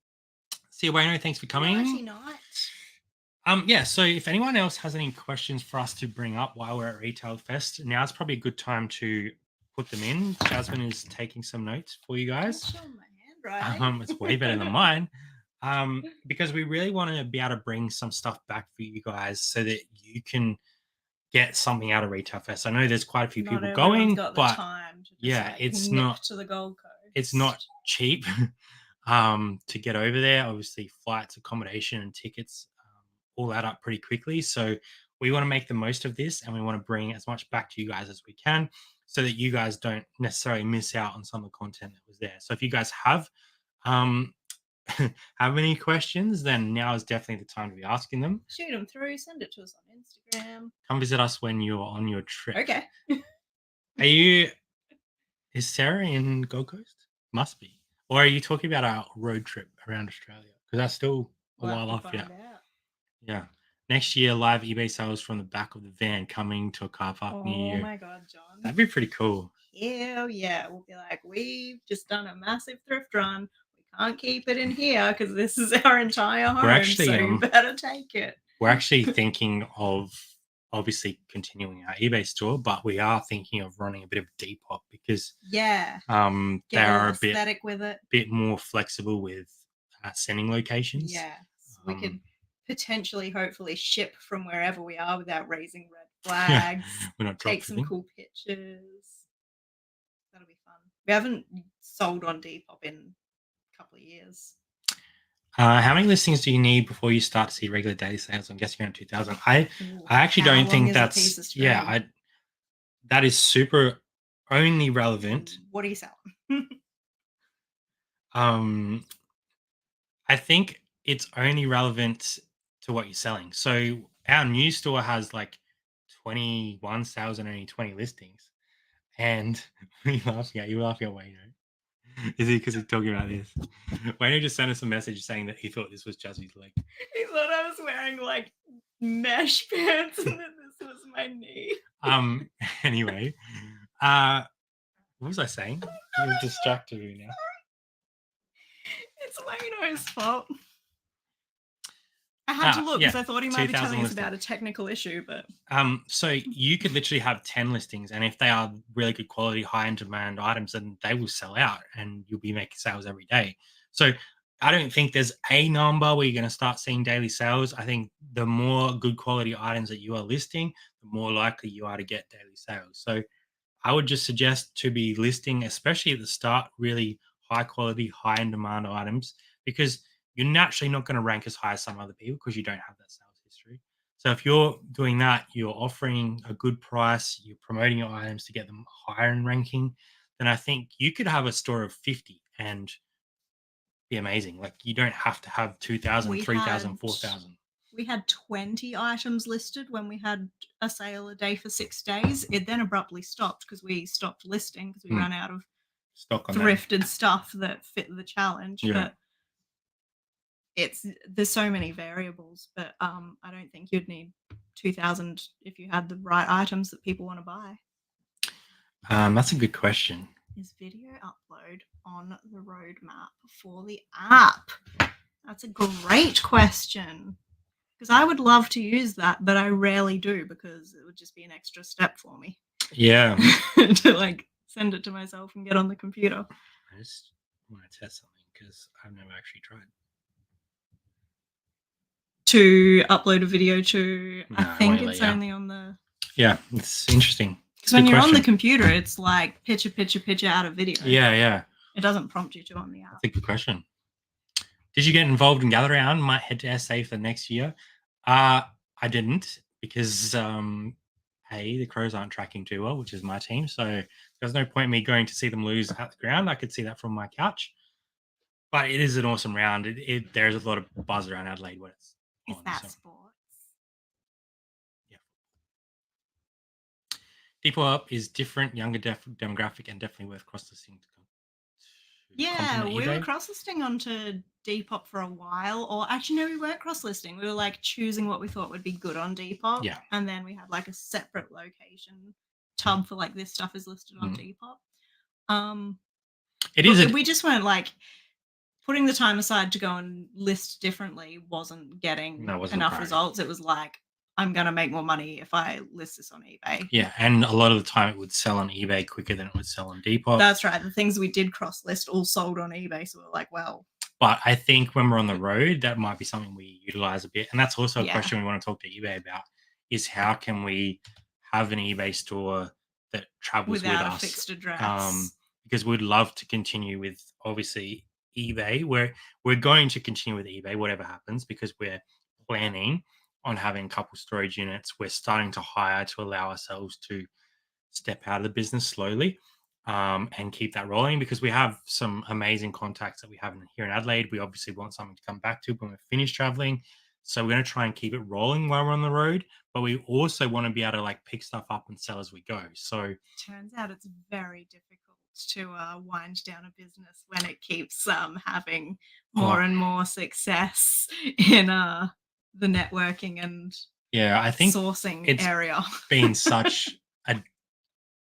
See you, Wayno. Thanks for coming. Righty night. Yeah, so if anyone else has any questions for us to bring up while we're at Retail Fest, now's probably a good time to put them in. Jasmine is taking some notes for you guys. Show my handwriting. It's way better than mine. Because we really want to be able to bring some stuff back for you guys so that you can get something out of Retail Fest. I know there's quite a few people going, got but the time to just, yeah, like, it's nip not to the Gold Coast. It's not cheap to get over there. Obviously, flights, accommodation, and tickets all add up pretty quickly. So we want to make the most of this, and we want to bring as much back to you guys as we can, so that you guys don't necessarily miss out on some of the content that was there. So if you guys have have any questions, then now is definitely the time to be asking them. Shoot them through. Send it to us on Instagram. Come visit us when you're on your trip. Okay. Is Sarah in Gold Coast? Must be. Or are you talking about our road trip around Australia? Because that's still a while off. Yeah. Next year, live eBay sales from the back of the van coming to a car park near you. Oh my God, John. That'd be pretty cool. Hell yeah. We'll be like, we've just done a massive thrift run. We can't keep it in here because this is our entire home. So you better take it. We're actually thinking of obviously continuing our eBay store, but we are thinking of running a bit of Depop because they are a bit more flexible with sending locations. Yeah, so we could potentially, hopefully, ship from wherever we are without raising red flags. We're not take some cool pictures. That'll be fun. We haven't sold on Depop in a couple of years. How many listings do you need before you start to see regular daily sales? I'm guessing around 2,000. I actually don't think that's that is super only relevant. What are you selling? I think it's only relevant to what you're selling. So our new store has like 21 sales and only 20 listings. And you're laughing at Wayno. Is it because he's talking about this? Wayno just sent us a message saying that he thought this was Jazzy's leg. He thought I was wearing like mesh pants and that this was my knee. Anyway, what was I saying? I'm distracted now. It's Wayno's fault. I had to look because I thought he might be telling us about a technical issue, but so you could literally have 10 listings, and if they are really good quality, high in demand items, then they will sell out and you'll be making sales every day. So I don't think there's a number where you're going to start seeing daily sales. I think the more good quality items that you are listing, the more likely you are to get daily sales. So I would just suggest to be listing, especially at the start, really high quality, high in demand items, because you're naturally not going to rank as high as some other people because you don't have that sales history. So if you're doing that, you're offering a good price, you're promoting your items to get them higher in ranking, then I think you could have a store of 50 and be amazing. Like you don't have to have 2,000, 3,000, 4,000. We had 20 items listed when we had a sale a day for 6 days. It then abruptly stopped because we stopped listing because we ran out of stock on thrifted stuff that fit the challenge. Yeah. But there's so many variables, but I don't think you'd need 2,000 if you had the right items that people want to buy. That's a good question. Is video upload on the roadmap for the app? That's a great question. Because I would love to use that, but I rarely do because it would just be an extra step for me. Yeah. To like send it to myself and get on the computer. I just want to test something because I've never actually tried. To upload a video to, I think it's only on the... Yeah, it's interesting. Because when you're on the computer, it's like picture out of video. Yeah. It doesn't prompt you to on the app. That's a good question. Did you get involved in Gather Round? Might head to SA for next year. I didn't because the Crows aren't tracking too well, which is my team. So there's no point in me going to see them lose at the ground. I could see that from my couch. But it is an awesome round. There's a lot of buzz around Adelaide when it's Is on. that So sports? yeah, Depot Up is different, younger demographic, and definitely worth cross-listing to Yeah, complement we were eBay. cross-listing onto Depop for a while, or actually, no, we weren't cross-listing. We were like choosing what we thought would be good on Depop, Yeah. and then we had like a separate location tab for like this stuff is listed on Mm. Depop. Um, It is. but we just weren't like putting the time aside to go and list differently wasn't getting No, it wasn't a enough priority. results. It was like, I'm gonna make more money if I list this on eBay. Yeah, and a lot of the time it would sell on eBay quicker than it would sell on Depop. That's right. The things we did cross list all sold on eBay, so we're like, well. But I think when we're on the road, that might be something we utilize a bit. And that's also a Yeah. question we want to talk to eBay about is how can we have an eBay store that travels Without with a us? fixed address. Because we'd love to continue with obviously eBay. We're going to continue with eBay, whatever happens, because we're planning on having a couple storage units. We're starting to hire to allow ourselves to step out of the business slowly and keep that rolling because we have some amazing contacts that we have here in Adelaide. We obviously want something to come back to when we're finished traveling. So we're going to try and keep it rolling while we're on the road, but we also want to be able to like pick stuff up and sell as we go. So turns out it's very difficult to wind down a business when it keeps having more and more success in the networking and I think sourcing it's area. been such a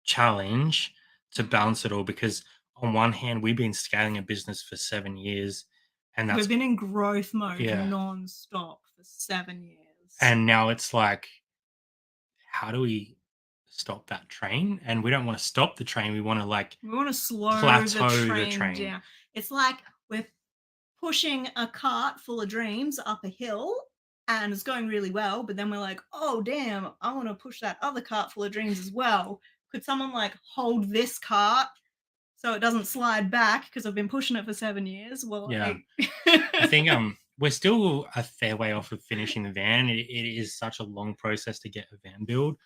challenge to balance it all because on one hand we've been scaling a business for 7 years and we've been in growth mode Yeah. non-stop for 7 years. And now it's like, how do we stop that train? And we don't want to stop the train. We want to slow plateau the the train train. down. It's like we're pushing a cart full of dreams up a hill and it's going really well, but then we're like, oh damn, I want to push that other cart full of dreams as well. Could someone like hold this cart so it doesn't slide back because I've been pushing it for 7 years? Well, Yeah. I think we're still a fair way off of finishing the van. It is such a long process to get a van build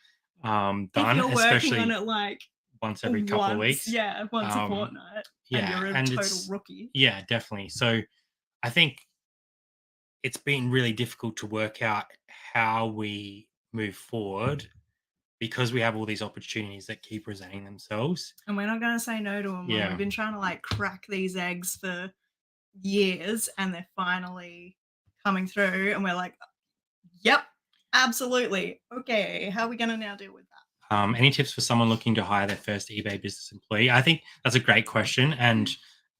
done, if you're especially working on it like once every couple of weeks. once a fortnight, and Yeah, you're a and total rookie. Yeah, definitely. So I think it's been really difficult to work out how we move forward because we have all these opportunities that keep presenting themselves. And we're not going to say no to them. Yeah. We've been trying to like crack these eggs for years and they're finally coming through and we're like, yep, absolutely. Okay, how are we going to now deal with that? Any tips for someone looking to hire their first eBay business employee? I think that's a great question. And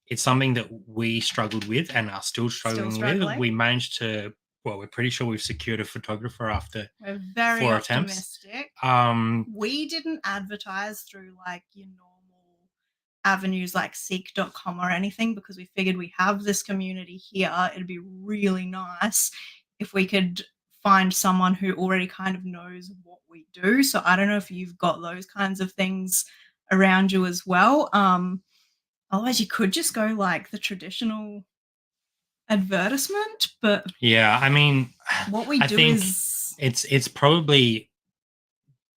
it's something that we struggled with and are still struggling with. We managed to, we're pretty sure we've secured a photographer after we're very 4 optimistic. attempts. We didn't advertise through like your normal avenues like seek.com or anything because we figured we have this community here. It'd be really nice if we could find someone who already kind of knows what we do. So I don't know if you've got those kinds of things around you as well. Otherwise you could just go like the traditional advertisement, but yeah, I mean, what we do is it's probably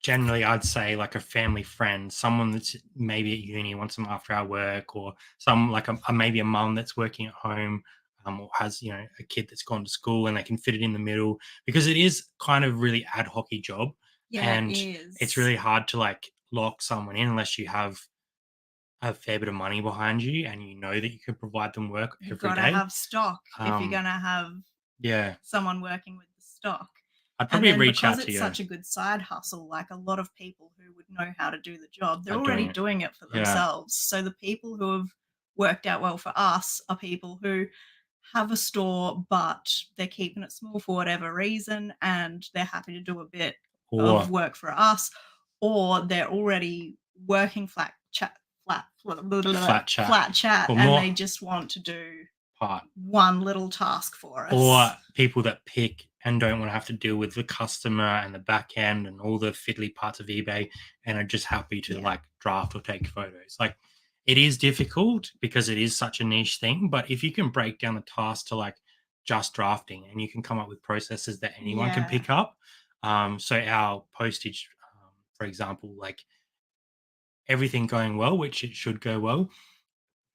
generally I'd say like a family friend, someone that's maybe at uni wants them after our work, or some like maybe a mum that's working at home, or has a kid that's gone to school and they can fit it in the middle because it is kind of really ad hoc job. Yeah, and it is. It's really hard to like lock someone in unless you have a fair bit of money behind you and you know that you can provide them work every day. You've got to have stock if you're going to have someone working with the stock. I'd probably reach out to you. Because it's such a good side hustle, like a lot of people who would know how to do the job, they're already doing it for themselves. So the people who have worked out well for us are people who have a store, but they're keeping it small for whatever reason, and they're happy to do a bit of work for us, or they're already working flat chat, and they just want to do one little task for us. Or people that pick and don't want to have to deal with the customer and the back end and all the fiddly parts of eBay and are just happy to like draft or take photos. Like it is difficult because it is such a niche thing, but if you can break down the task to like just drafting, and you can come up with processes that anyone can Yeah. pick up. So our postage, for example, like everything going well, which it should go well,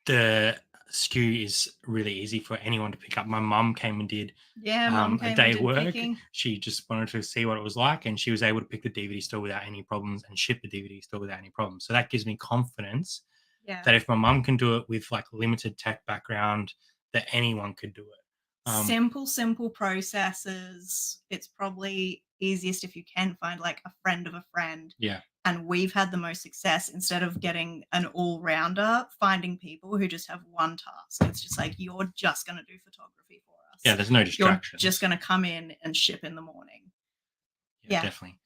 the SKU is really easy for anyone to pick up. My mum came and did Yeah, mum a came and day did work. picking. She just wanted to see what it was like, and she was able to pick the DVD store without any problems and ship the DVD store without any problems. So that gives me confidence Yeah. that if my mum can do it with like limited tech background, that anyone could do it. Simple processes. It's probably easiest if you can find like a friend of a friend. Yeah. And we've had the most success instead of getting an all-rounder, finding people who just have one task. It's just like, you're just going to do photography for us. Yeah, there's no distractions. You're just going to come in and ship in the morning. Yeah, definitely.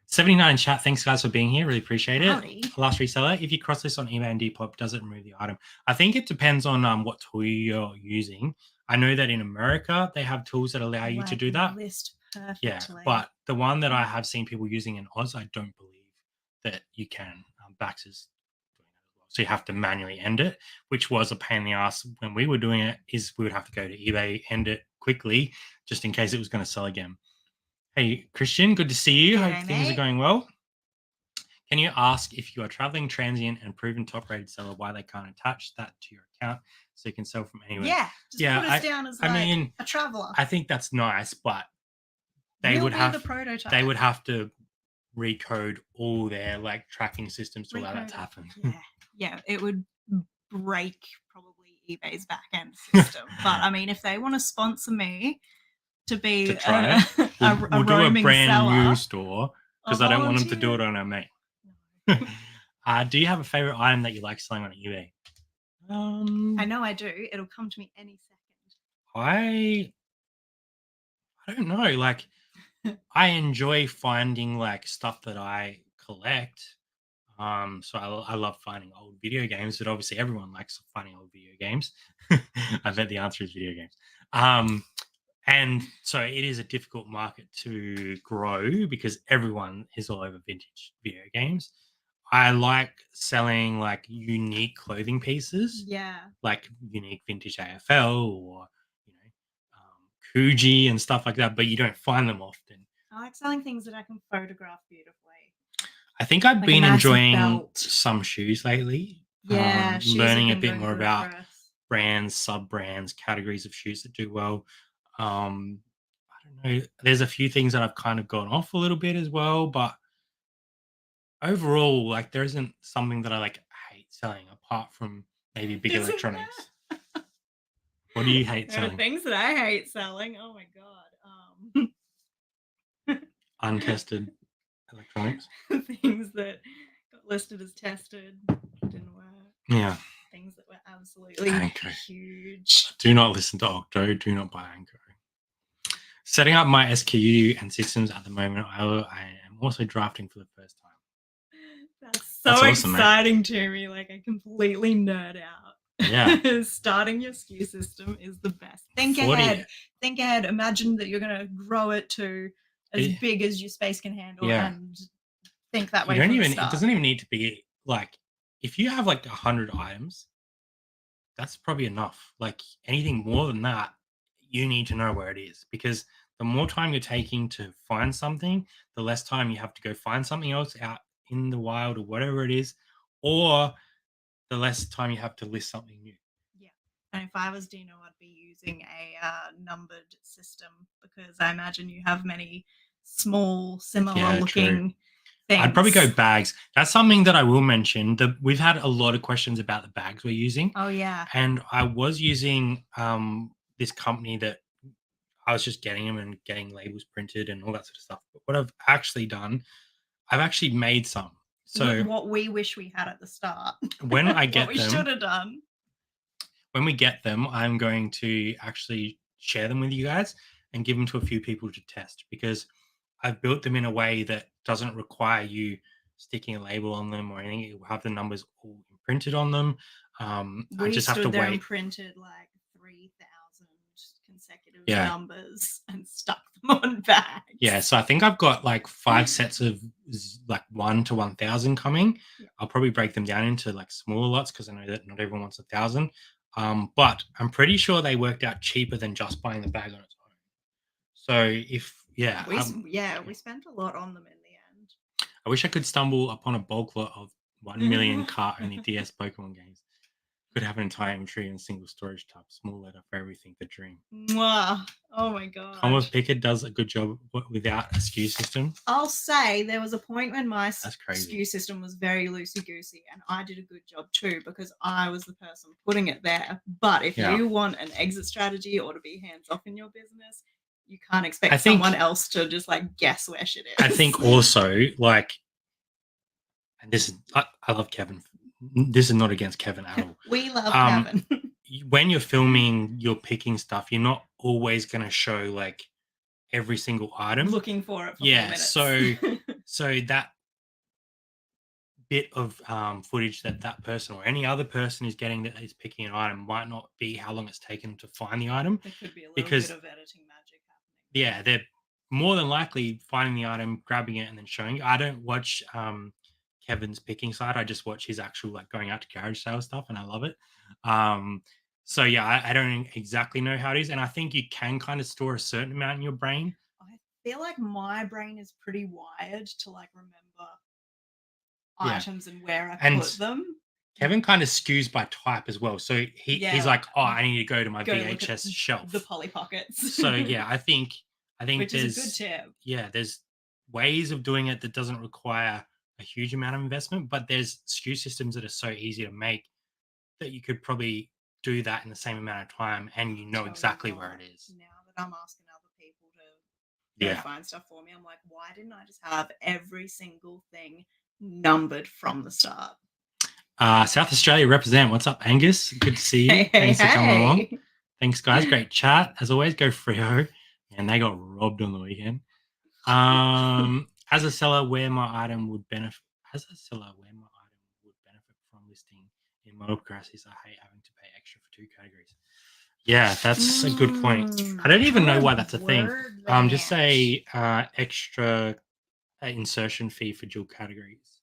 79 in chat. Thanks, guys, for being here. Really appreciate Howdy. it. Last reseller. If you cross this on eBay and Depop, does it remove the item? I think it depends on what tool you're using. I know that in America, they have tools that allow you to do that. List perfectly. Yeah, but the one that I have seen people using in Oz, I don't believe that you can. Bax is doing that as well. So you have to manually end it, which was a pain in the ass when we were doing it, is we would have to go to eBay, end it quickly, just in case it was going to sell again. Hey, Christian, good to see you. Hey, Hope things mate. are going well. Can you ask if you are traveling transient and proven top-rated seller why they can't attach that to your account so you can sell from anywhere? Yeah, just put us down as like a traveler. I think that's nice, but We'll be the prototype. They would have to recode all their like tracking systems to allow that to happen. Yeah, it would break probably eBay's back end system. But I mean, if they want to sponsor me to be we'll do a brand seller, new store, because I don't want them to do it on our mate. Do you have a favorite item that you like selling on eBay? I know I do. It'll come to me any second. I don't know. Like, I enjoy finding like stuff that I collect. So I love finding old video games, but obviously everyone likes finding old video games. I bet the answer is video games. And so it is a difficult market to grow because everyone is all over vintage video games. I like selling like unique clothing pieces. Yeah. Like unique vintage AFL or, Coogee and stuff like that, but you don't find them often. I like selling things that I can photograph beautifully. I think I've been enjoying some shoes lately. Yeah, learning a bit more about brands, sub-brands, categories of shoes that do well. I don't know. There's a few things that I've kind of gone off a little bit as well, but overall, like there isn't something that I like hate selling apart from maybe big electronics. What do you hate selling? Things that I hate selling. Oh my god. Untested electronics. Things that got listed as tested, didn't work. Yeah. Things that were absolutely huge. Do not listen to Octo. Do not buy Anko. Setting up my SKU and systems at the moment. I am also drafting for the first time. That's awesome, exciting to me. Like I completely nerd out. Yeah. Starting your SKU system is the best. Think ahead. Think ahead. Imagine that you're going to grow it to as big as your space can handle and think that way. It doesn't even need to be like, if you have like 100 items, that's probably enough. Like anything more than that, you need to know where it is, because the more time you're taking to find something, the less time you have to go find something else out in the wild or whatever it is, or the less time you have to list something new. Yeah. And if I was Dino, I'd be using a numbered system, because I imagine you have many small, similar looking things. I'd probably go bags. That's something that I will mention. We've had a lot of questions about the bags we're using. Oh, yeah. And I was using this company that I was just getting them and getting labels printed and all that sort of stuff. But what I've actually done, I've actually made some. So what we wish we had at the start. When I get what we should have done. When we get them, I'm going to actually share them with you guys and give them to a few people to test, because I've built them in a way that doesn't require you sticking a label on them or anything. It will have the numbers all imprinted on them. I just have to wait. And printed like 3,000 consecutive numbers and stuck them on bags. Yeah, so I think I've got like 5 sets of like 1 to 1,000 coming. Yeah. I'll probably break them down into like smaller lots because I know that not everyone wants 1,000. But I'm pretty sure they worked out cheaper than just buying the bag on its own. So if yeah, We spent a lot on them in the end. I wish I could stumble upon a bulk lot of 1 million cart only DS Pokemon games. Could have an entire inventory in a single storage tub. Small letter for everything. The dream. Mwah. Oh my Thomas god. Pickett does a good job without a SKU system. I'll say there was a point when my That's crazy. SKU system was very loosey goosey, and I did a good job too because I was the person putting it there. But if Yeah. you want an exit strategy or to be hands off in your business, you can't expect I think- someone else to just like guess where shit is. I think also like, and this is I love Kevin. This is not against Kevin at all. we love Um, Kevin. When you're filming, you're picking stuff. You're not always going to show like every single item. Looking for it for 4 Yeah, minutes. so that bit of footage that person or any other person is getting that is picking an item might not be how long it's taken to find the item. there could be a little because- bit of editing magic happening. Yeah, they're more than likely finding the item, grabbing it, and then showing it. I don't watch Kevin's picking side. I just watch his actual like going out to garage sale stuff, and I love it. So yeah, I don't exactly know how it is, and I think you can kind of store a certain amount in your brain. I feel like my brain is pretty wired to like remember Yeah. items and where I And put them. Kevin kind of skews by type as well. So Yeah, he's like, like, oh, I need to go to my go look at VHS shelf. The Polly Pockets. So yeah, I think which there's is a good tip. yeah, there's ways of doing it that doesn't require a huge amount of investment, but there's SKU systems that are so easy to make that you could probably do that in the same amount of time and you know Tell you exactly where what, it is. Now that I'm asking other people to go Yeah. find stuff for me, I'm like, why didn't I just have every single thing numbered from the start? South Australia represent. What's up, Angus? Good to see you. Thanks for coming along. Thanks, guys. Great chat. As always, go Frio. And they got robbed on the weekend. As a seller, where my item would benefit from listing in multiple capacities, I hate having to pay extra for 2 categories. Yeah, that's a good point. I don't even know why that's a thing. Just say extra insertion fee for dual categories.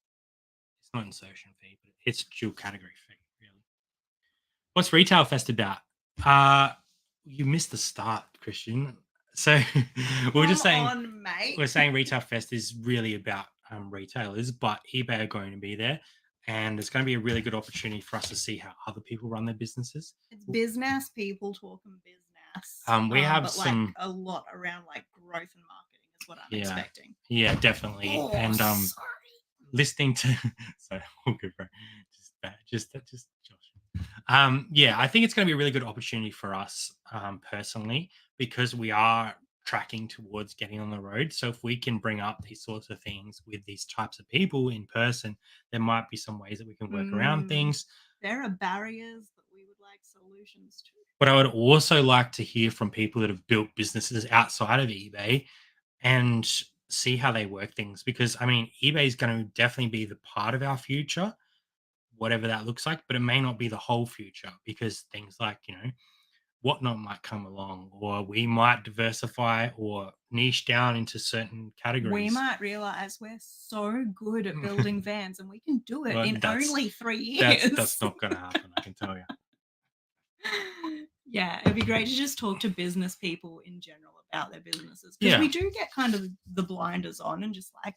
It's not insertion fee, but it's dual category fee, really. What's Retail Fest about? You missed the start, Christian. So we're just saying mate. we're saying Retail Fest is really about retailers, but eBay are going to be there, and it's going to be a really good opportunity for us to see how other people run their businesses. It's business people talking business. We have but some like a lot around like growth and marketing is what I'm Yeah. expecting. Yeah, definitely. Oh, And sorry. listening to so all good, bro. Just Josh. Yeah, I think it's going to be a really good opportunity for us personally because we are tracking towards getting on the road. So if we can bring up these sorts of things with these types of people in person, there might be some ways that we can work around things. There are barriers that we would like solutions to. But I would also like to hear from people that have built businesses outside of eBay and see how they work things because I mean, eBay is going to definitely be the part of our future, whatever that looks like, but it may not be the whole future because things like, whatnot might come along, or we might diversify or niche down into certain categories. We might realize we're so good at building vans and we can do it in only 3 years. That's not going to happen, I can tell you. Yeah, it'd be great to just talk to business people in general about their businesses because we do get kind of the blinders on and just like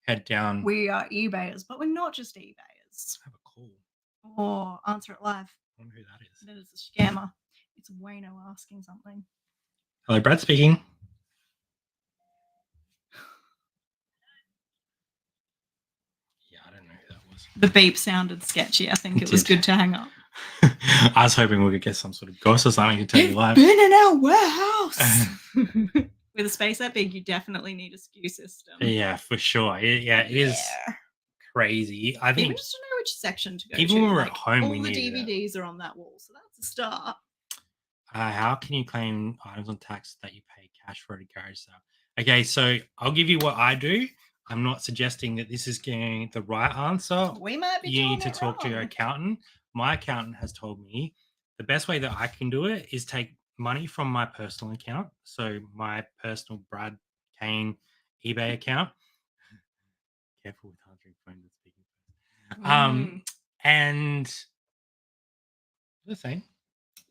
head down. We are eBayers, but we're not just eBayers. Have a call. Or answer it live. I wonder who that is. That is a scammer. It's Wayno asking something. Hello, Brad speaking. Yeah, I don't know who that was. The beep sounded sketchy. I think it was good to hang up. I was hoping we could get some sort of ghost or something to tell you live. Been in our warehouse. With a space that big, you definitely need a SKU system. Yeah, for sure. Yeah, it is crazy. I think even just to know which section to go to. Even when we're at home, all we the need DVDs are on that wall, so that's a start. How can you claim items on tax that you pay cash for at a garage sale? Okay, so I'll give you what I do. I'm not suggesting that this is getting the right answer. We might be. You need to talk to your accountant. My accountant has told me the best way that I can do it is take money from my personal account. So my personal Brad Kane eBay account. Careful with answering phone that's speaking. And what was I saying?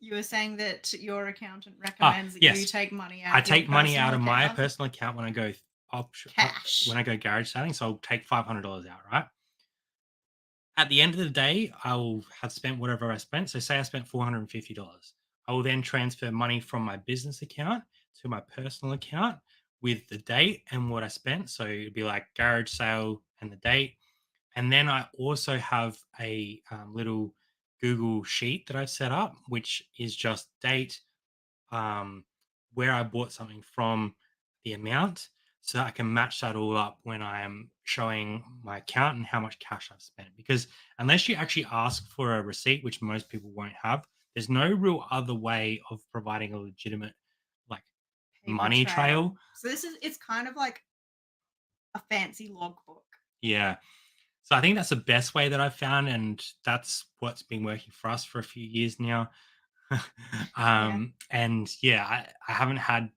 You were saying that your accountant recommends that you yes. take money I out of your take money out personal of my account. personal account when I go Cash. when I go garage selling. So I'll take $500 out, right? At the end of the day, I will have spent whatever I spent. So say I spent $450. I will then transfer money from my business account to my personal account with the date and what I spent. So it'd be like garage sale and the date. And then I also have a little Google sheet that I've set up, which is just date, um, where I bought something from, the amount, so that I can match that all up when I am showing my account and how much cash I've spent. Because unless you actually ask for a receipt, which most people won't have, there's no real other way of providing a legitimate like Paper money trail. So it's kind of like a fancy logbook. Yeah. So I think that's the best way that I've found, and that's what's been working for us for a few years now. Yeah. And yeah, I haven't had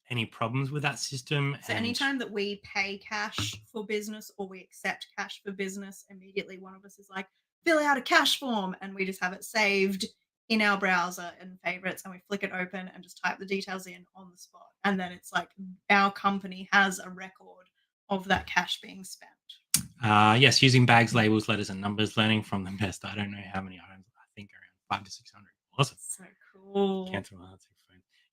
any problems with that system. So And anytime that we pay cash for business or we accept cash for business, immediately one of us is like, fill out a cash form, and we just have it saved in our browser in favorites, and we flick it open and just type the details in on the spot. And then it's like our company has a record of that cash being spent. yes, using bags, labels, letters, and numbers, learning from the best. I don't know how many items. I think around 500 to 600. Awesome. So cool. Cancel my phone.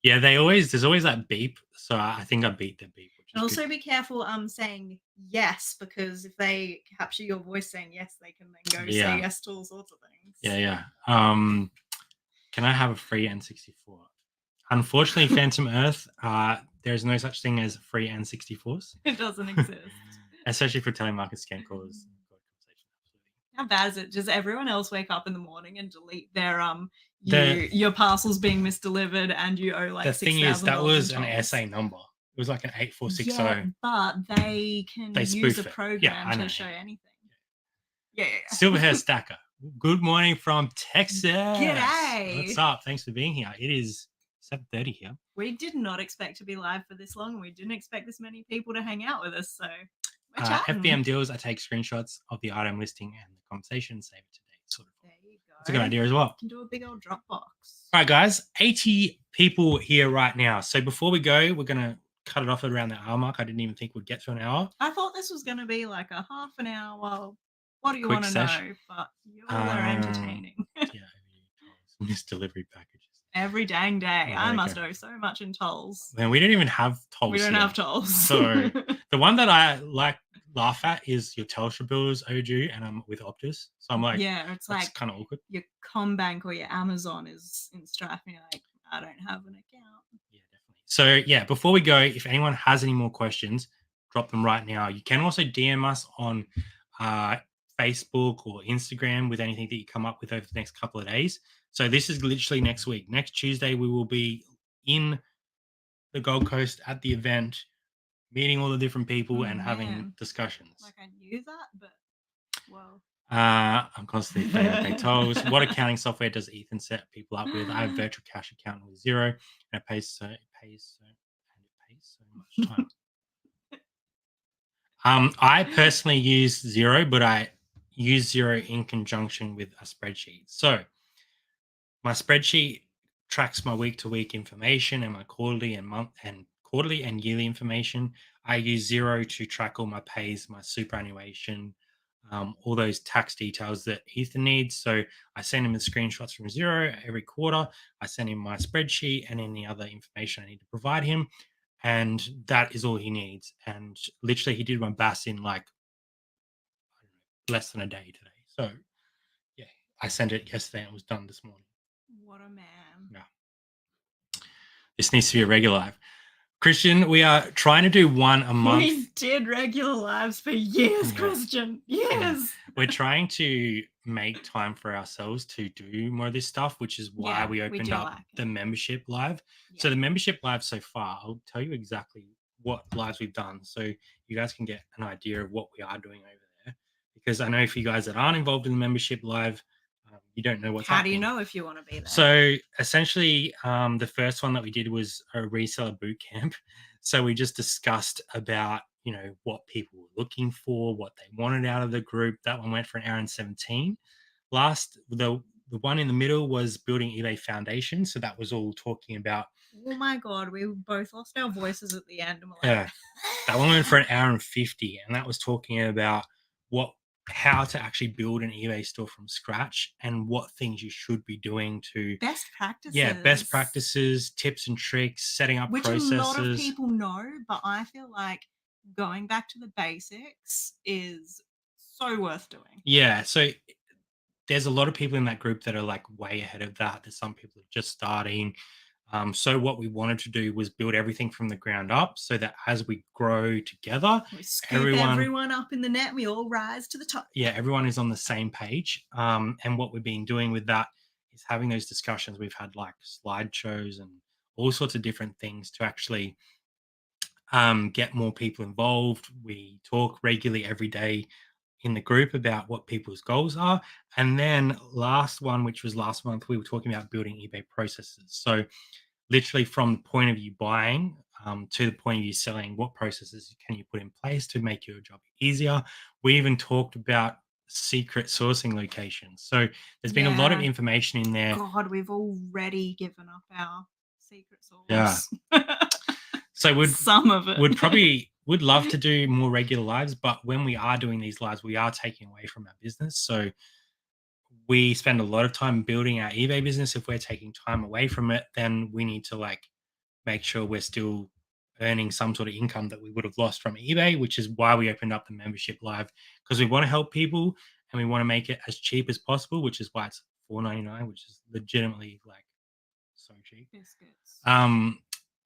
Yeah, there's always that beep. So I think I beat the beep. Which And is also good. be careful saying yes, because if they capture your voice saying yes, they can then go say yes to all sorts of things. Yeah. Can I have a free N64? Unfortunately, Phantom Earth, there's no such thing as free N64s. It doesn't exist. Especially for telemarket scam calls. How bad is it? Does everyone else wake up in the morning and delete their The your parcels being misdelivered and you owe like the thing is, that $6,000 was in an tolls? SA number. It was like an 8460. Yeah, but they can They use a spoof it. program I know. to show anything. Yeah. Silverhair Stacker. Good morning from Texas. G'day. What's up? Thanks for being here. It is 7:30 here. We did not expect to be live for this long. We didn't expect this many people to hang out with us. So we're chatting. FBM deals, I take screenshots of the item listing and the conversation, save it today. Sort of. There you go. It's a good idea as well. You can do a big old Dropbox. All right, guys, 80 people here right now. So before we go, we're going to cut it off at around the hour mark. I didn't even think we'd get to an hour. I thought this was going to be like a half an hour. What do you want to know? But you all are entertaining. Yeah, missed delivery packages. Every dang day. I must owe so much in tolls. Man, we don't even have tolls. We don't have tolls. So the one that I laugh at is your Telstra bills overdue, and I'm with Optus. So I'm like, yeah, it's like kind of awkward. Your Combank or your Amazon is in strife, and you're like, I don't have an account. Yeah, definitely. So yeah, before we go, if anyone has any more questions, drop them right now. You can also DM us on Facebook or Instagram with anything that you come up with over the next couple of days. So this is literally next week. Next Tuesday, we will be in the Gold Coast at the event, meeting all the different people and having discussions. Like I knew that, but well. I'm constantly failing to pay tolls. What accounting software does Ethan set people up with? I have virtual cash account with Xero, and it pays so much time. I personally use Xero, but I use Xero in conjunction with a spreadsheet. So my spreadsheet tracks my week-to-week information and my quarterly and yearly information. I use Xero to track all my pays, my superannuation, all those tax details that Ethan needs. So I send him the screenshots from Xero every quarter. I send him my spreadsheet and any other information I need to provide him. And that is all he needs. And literally he did my BAS in like less than a day today. So yeah, I sent it yesterday and it was done this morning. What a man. Yeah. This needs to be a regular live. Christian, we are trying to do one a month. We did regular lives for years, Christian. Years. We're trying to make time for ourselves to do more of this stuff, which is why we opened up the membership live. Yeah. So the membership live so far, I'll tell you exactly what lives we've done so you guys can get an idea of what we are doing over there. Because I know for you guys that aren't involved in the membership live, you don't know what's happening. How do you know if you want to be there? So essentially, the first one that we did was a reseller boot camp. So we just discussed about, what people were looking for, what they wanted out of the group. That one went for an hour and 17. The the one in the middle was building eBay foundation. So that was all talking about Oh my god, we both lost our voices at the end and we're like, uh, that one went for an hour and 50, and that was talking about what how to actually build an eBay store from scratch and what things you should be doing to best best practices. practices, tips and tricks, setting up Which a lot of processes. people know, but I feel like going back to the basics is so worth doing. Yeah, so there's a lot of people in that group that are like way ahead of that. There's some people just starting. So what we wanted to do was build everything from the ground up, so that as we grow together, We scoop everyone, everyone up in the net, we all rise to the top. yeah, everyone is on the same page. And what we've been doing with that is having those discussions. We've had like slideshows and all sorts of different things to actually get more people involved. We talk regularly every day in the group about what people's goals are. And then last one, which was last month, we were talking about building eBay processes. So literally from the point of you buying to the point of you selling, what processes can you put in place to make your job easier? We even talked about secret sourcing locations. So there's been a lot of Yeah. information in there. God, we've already given up our secret Yeah. sauce. So would Some of it. would probably would love to do more regular lives, but when we are doing these lives, we are taking away from our business. So we spend a lot of time building our eBay business. If we're taking time away from it, then we need to like make sure we're still earning some sort of income that we would have lost from eBay, which is why we opened up the membership live, because we want to help people and we want to make it as cheap as possible, which is why it's $4.99, which is legitimately like so cheap. Biscuits. Um,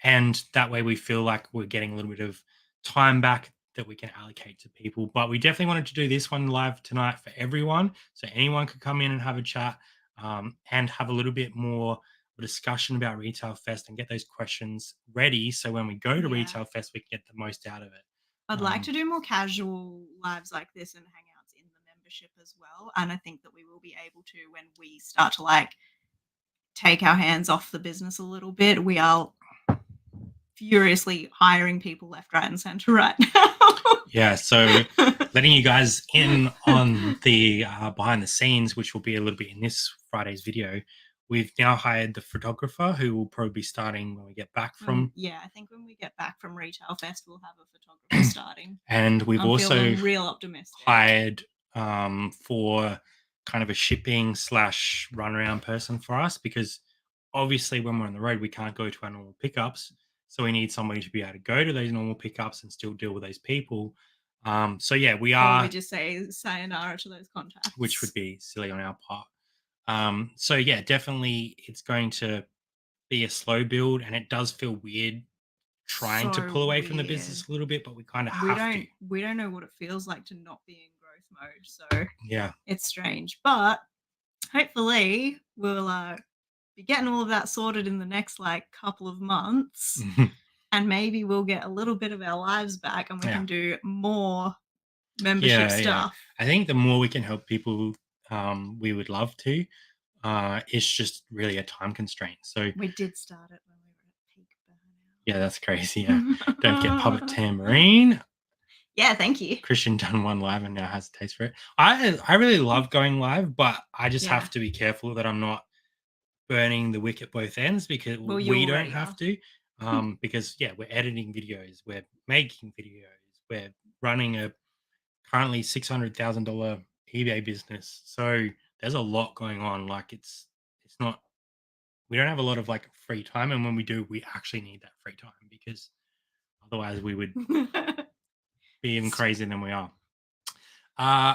and that way we feel like we're getting a little bit of time back that we can allocate to people. But we definitely wanted to do this one live tonight for everyone, so anyone could come in and have a chat and have a little bit more discussion about Retail Fest and get those questions ready. So when we go to Yeah. Retail Fest, we can get the most out of it. I'd like to do more casual lives like this and hangouts in the membership as well. And I think that we will be able to when we start to like take our hands off the business a little bit. We are furiously hiring people left, right, and center right now. Yeah, so letting you guys in on the behind the scenes, which will be a little bit in this Friday's video. We've now hired the photographer who will probably be starting when we get back from. Yeah, I think when we get back from Retail Fest, we'll have a photographer starting. And we've I'm also feeling real optimistic. hired for kind of a shipping / runaround person for us, because obviously when we're on the road, we can't go to our normal pickups. So we need somebody to be able to go to those normal pickups and still deal with those people. So yeah, we Or are, we just say sayonara to those contacts. which would be silly on our part. So yeah, definitely it's going to be a slow build, and it does feel weird trying to So pull away from the weird. business a little bit, but we kind of We have to. don't know what it feels like to not be in growth mode. So Yeah. it's strange. But hopefully we'll be getting all of that sorted in the next like couple of months. And maybe we'll get a little bit of our lives back and we Yeah. can do more membership stuff. I think the more we can help people, we would love to. It's just really a time constraint. So We did start it when we were at peak burnout. yeah, that's crazy. Yeah. Don't forget Puppet Tambourine. Yeah, thank you. Christian done one live and now has a taste for it. I really love going live, but I just Yeah. have to be careful that I'm not burning the wick at both ends, because Well, you we don't already have are. to. Because yeah, we're editing videos, we're making videos, we're running a currently $600,000 eBay business. So there's a lot going on. Like it's not, we don't have a lot of like free time, and when we do, we actually need that free time, because otherwise we would be even crazier than we are.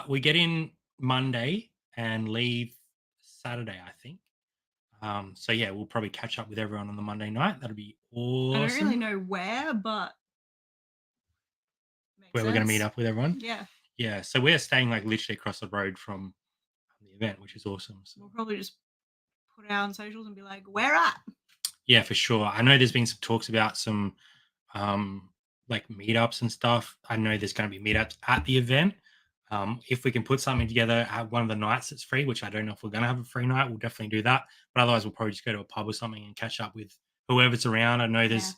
We get in Monday and leave Saturday, I think. So yeah, we'll probably catch up with everyone on the Monday night. That'll be awesome. I don't really know where, but Where we're going to meet up with everyone. Yeah. Yeah. So we're staying like literally across the road from the event, which is awesome. So We'll probably just put it out on socials and be like, where at? yeah, for sure. I know there's been some talks about some like meetups and stuff. I know there's going to be meetups at the event. If we can put something together at one of the nights that's free, which I don't know if we're going to have a free night, we'll definitely do that. But otherwise, we'll probably just go to a pub or something and catch up with whoever's around. I know there's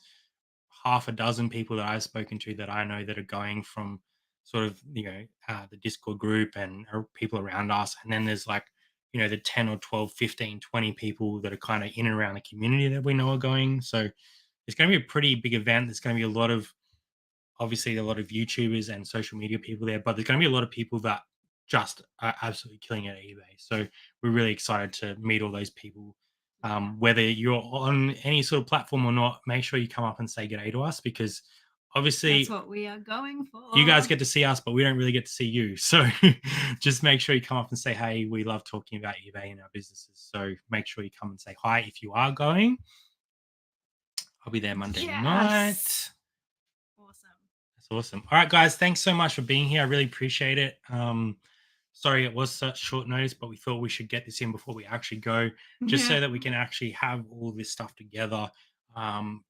half a dozen people that I've spoken to that I know that are going from sort of, the Discord group and people around us. And then there's like the 10 or 12, 15, 20 people that are kind of in and around the community that we know are going. So it's going to be a pretty big event. There's going to be obviously a lot of YouTubers and social media people there, but there's going to be a lot of people that just are absolutely killing it at eBay. So we're really excited to meet all those people. Whether you're on any sort of platform or not, make sure you come up and say g'day to us, because That's obviously what we are going for. you guys get to see us, but we don't really get to see you. So just make sure you come up and say, hey, we love talking about eBay and our businesses. So make sure you come and say hi if you are going. I'll be there Monday night. Awesome. That's awesome. All right, guys, thanks so much for being here. I really appreciate it. Sorry it was such short notice, but we thought we should get this in before we actually go, just so that we can actually have all this stuff together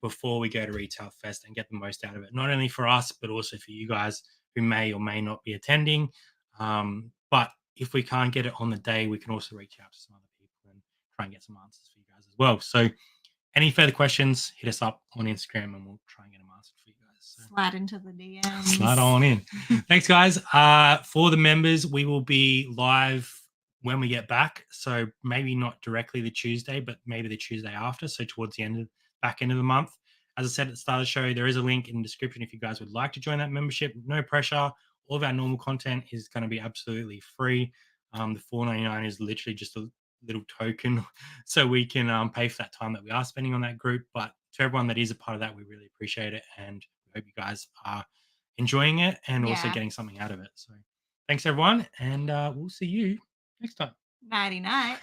before we go to Retail Fest and get the most out of it. Not only for us, but also for you guys who may or may not be attending. But if we can't get it on the day, we can also reach out to some other people and try and get some answers for you guys as well. So any further questions, hit us up on Instagram and we'll try and get them answered for you guys. So slide into the DMs. slide on in. Thanks, guys. For the members, we will be live when we get back. So maybe not directly the Tuesday, but maybe the Tuesday after. So towards the back end of the month. As I said at the start of the show, there is a link in the description if you guys would like to join that membership. No pressure. All of our normal content is going to be absolutely free. The $4.99 is literally just a little token so we can pay for that time that we are spending on that group. But to everyone that is a part of that, we really appreciate it, and we hope you guys are enjoying it and also getting something out of it. So thanks everyone, and we'll see you next time. Nighty night.